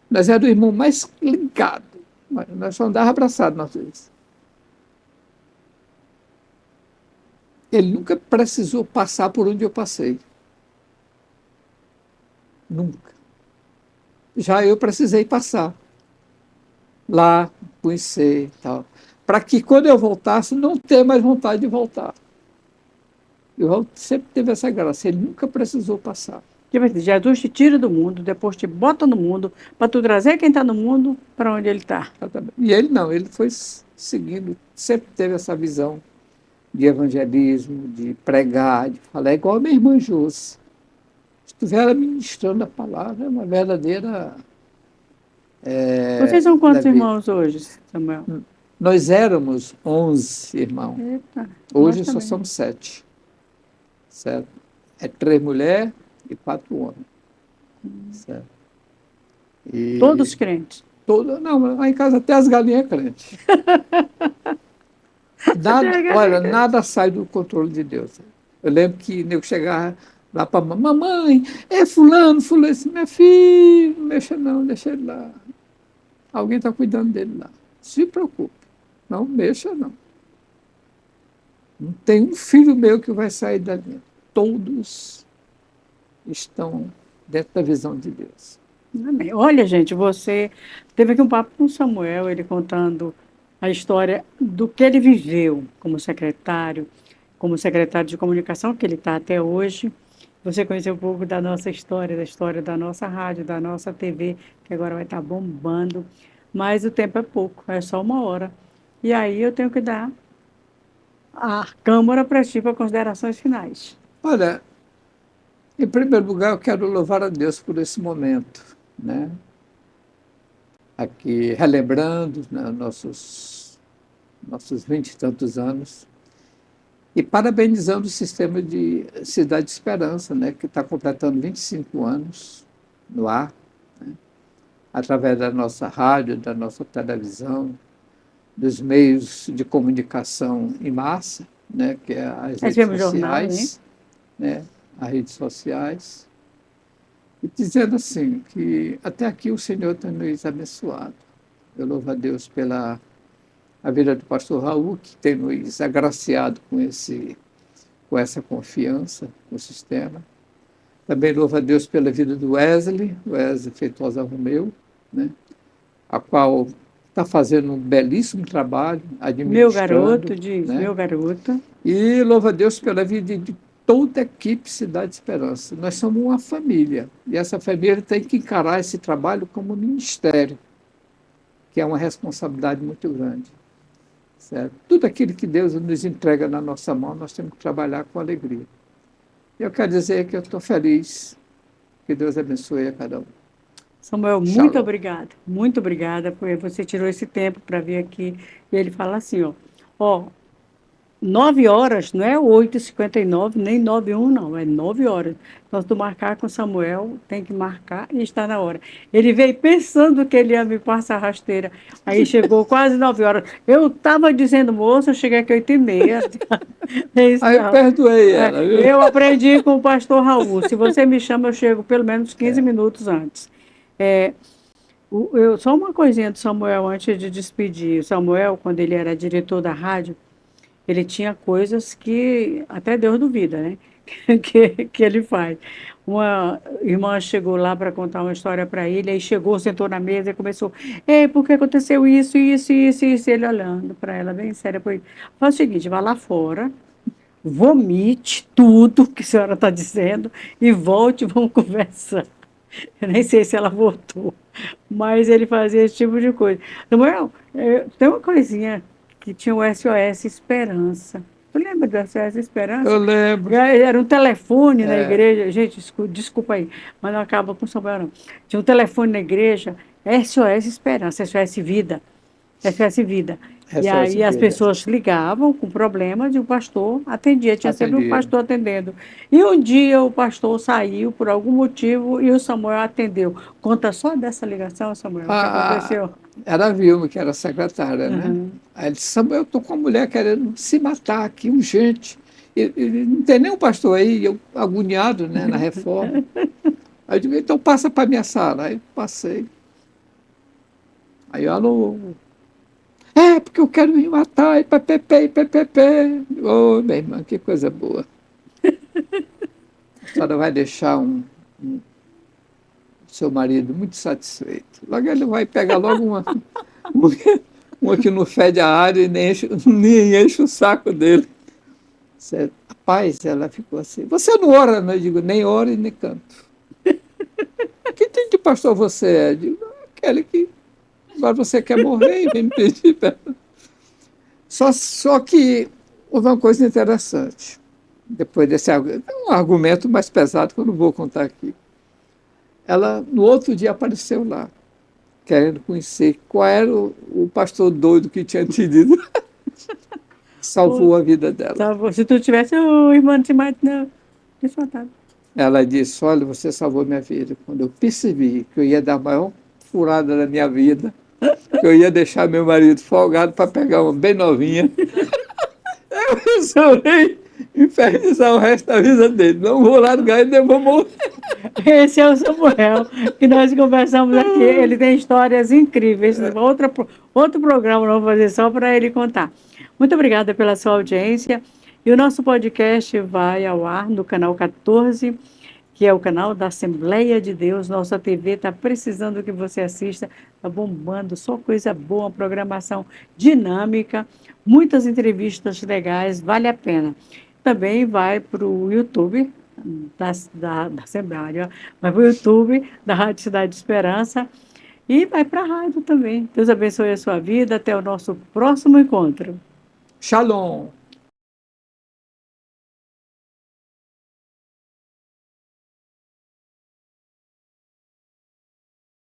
S2: nós éramos o irmão mais ligado. Nós só andávamos abraçados, nós dois. ele nunca precisou passar por onde eu passei. Nunca. Já eu precisei passar lá, conhecer e tal, para que quando eu voltasse, não ter mais vontade de voltar. Eu sempre teve essa graça, ele nunca precisou passar.
S1: Jesus te tira do mundo, depois te bota no mundo, para tu trazer quem está no mundo para onde ele está.
S2: E ele não, ele foi seguindo, sempre teve essa visão de evangelismo, de pregar, de falar, igual a minha irmã Josi. Estiver ministrando a palavra, é uma verdadeira...
S1: Vocês são quantos irmãos hoje, Samuel?
S2: Nós éramos 11 irmãos.
S1: Eita,
S2: hoje só somos 7. Certo? É 3 mulheres e 4 homens. Certo? E
S1: todos crentes?
S2: Não, lá em casa até as galinhas crentes. Nada sai do controle de Deus. Eu lembro que eu chegava lá para a mamãe, fulano, disse, meu filho, não mexa não, deixa ele lá. Alguém está cuidando dele lá. Se preocupe, não mexa não. Não tem um filho meu que vai sair dali. Todos estão dentro da visão de Deus.
S1: Amém. Olha, gente, você teve aqui um papo com o Samuel, ele contando a história do que ele viveu como secretário de comunicação, que ele está até hoje. Você conheceu um pouco da nossa história, da história da nossa rádio, da nossa TV, que agora vai estar bombando. Mas o tempo é pouco, é só 1 hora. E aí eu tenho que dar a Câmara para ti para considerações finais.
S2: Olha, em primeiro lugar, eu quero louvar a Deus por esse momento, né? Aqui, relembrando, né, nossos 20 e tantos anos, e parabenizando o sistema de Cidade de Esperança, né, que está completando 25 anos no ar, né, através da nossa rádio, da nossa televisão, dos meios de comunicação em massa, né, que é as redes sociais, né, as redes sociais, e dizendo assim, que até aqui o Senhor tem nos abençoado. Eu louvo a Deus pela a vida do pastor Raul, que tem nos agraciado com essa confiança no sistema. Também louvo a Deus pela vida do Wesley Feitosa Romeu, né, a qual está fazendo um belíssimo trabalho, administrando.
S1: Meu garoto,
S2: né?
S1: Meu garoto.
S2: E louvo a Deus pela vida de toda a equipe Cidade de Esperança. Nós somos uma família, e essa família tem que encarar esse trabalho como ministério, que é uma responsabilidade muito grande. Certo? Tudo aquilo que Deus nos entrega na nossa mão, nós temos que trabalhar com alegria. Eu quero dizer que eu estou feliz, que Deus abençoe a cada um.
S1: Samuel, muito obrigada, porque você tirou esse tempo para vir aqui. E ele fala assim, 9 horas, não é 8h59, nem 9h01, não, é 9 horas. Então, se tu marcar com o Samuel, tem que marcar e está na hora. Ele veio pensando que ele ia me passar a rasteira, aí chegou quase 9 horas. Eu estava dizendo, moço, eu cheguei aqui 8h30.
S2: Aí eu perdoei ela, viu?
S1: Eu aprendi com o pastor Raul, se você me chama, eu chego pelo menos 15 minutos antes. Só uma coisinha do Samuel antes de despedir. O Samuel, quando ele era diretor da rádio, ele tinha coisas que até Deus duvida, né? que ele faz. Uma irmã chegou lá para contar uma história para ele, aí chegou, sentou na mesa e começou, por que aconteceu isso? Ele olhando para ela bem sério. Faz o seguinte, vá lá fora, vomite tudo que a senhora está dizendo e volte e vamos conversar. Eu nem sei se ela voltou, mas ele fazia esse tipo de coisa. Samuel, tem uma coisinha que tinha o SOS Esperança. Tu lembra do SOS Esperança?
S2: Eu lembro.
S1: Era um telefone na igreja. Gente, desculpa aí, mas não acaba com Samuel, não. Tinha um telefone na igreja, SOS Esperança, SOS Vida. SOS Vida. E aí as pessoas ligavam com problemas e o pastor atendia. Tinha sempre um pastor atendendo. E um dia o pastor saiu por algum motivo e o Samuel atendeu. Conta só dessa ligação, Samuel, o que aconteceu?
S2: Era a Vilma, que era a secretária, né? Aí ele disse, Samuel, eu estou com uma mulher querendo se matar aqui, urgente. E não tem nenhum pastor aí, eu agoniado, né, na reforma. Aí eu digo, então passa para a minha sala. Aí passei. Aí, alô. É, porque eu quero me matar, e ppp. Ô, minha irmã, que coisa boa. A senhora vai deixar seu marido muito satisfeito. Logo ele vai pegar logo uma que não fede a área e nem enche o saco dele. Rapaz, ela ficou assim, você não ora, não? Eu digo, nem oro e nem canto. Que tipo de pastor você é? Eu digo, aquele que agora você quer morrer e vem me pedir. Só que houve uma coisa interessante. Depois desse um argumento mais pesado que eu não vou contar aqui. Ela, no outro dia, apareceu lá, querendo conhecer qual era o pastor doido que tinha entendido. Salvou a vida dela.
S1: Salvou. Se tu tivesse, o irmão de mais não.
S2: Ela disse, olha, você salvou minha vida. Quando eu percebi que eu ia dar a maior furada da minha vida, que eu ia deixar meu marido folgado para pegar uma bem novinha, eu resolvi infernizar o resto da vida dele. Não vou largar ele, eu vou morrer.
S1: Esse é o Samuel, que nós conversamos aqui. Ele tem histórias incríveis. Outro programa nós vamos fazer só para ele contar. Muito obrigada pela sua audiência. E o nosso podcast vai ao ar no canal 14, que é o canal da Assembleia de Deus. Nossa TV está precisando que você assista. Está bombando, só coisa boa, uma programação dinâmica, muitas entrevistas legais, vale a pena. Também vai para o YouTube da Assembleia, vai para o YouTube da Rádio Cidade de Esperança e vai para a rádio também. Deus abençoe a sua vida. Até o nosso próximo encontro.
S2: Shalom!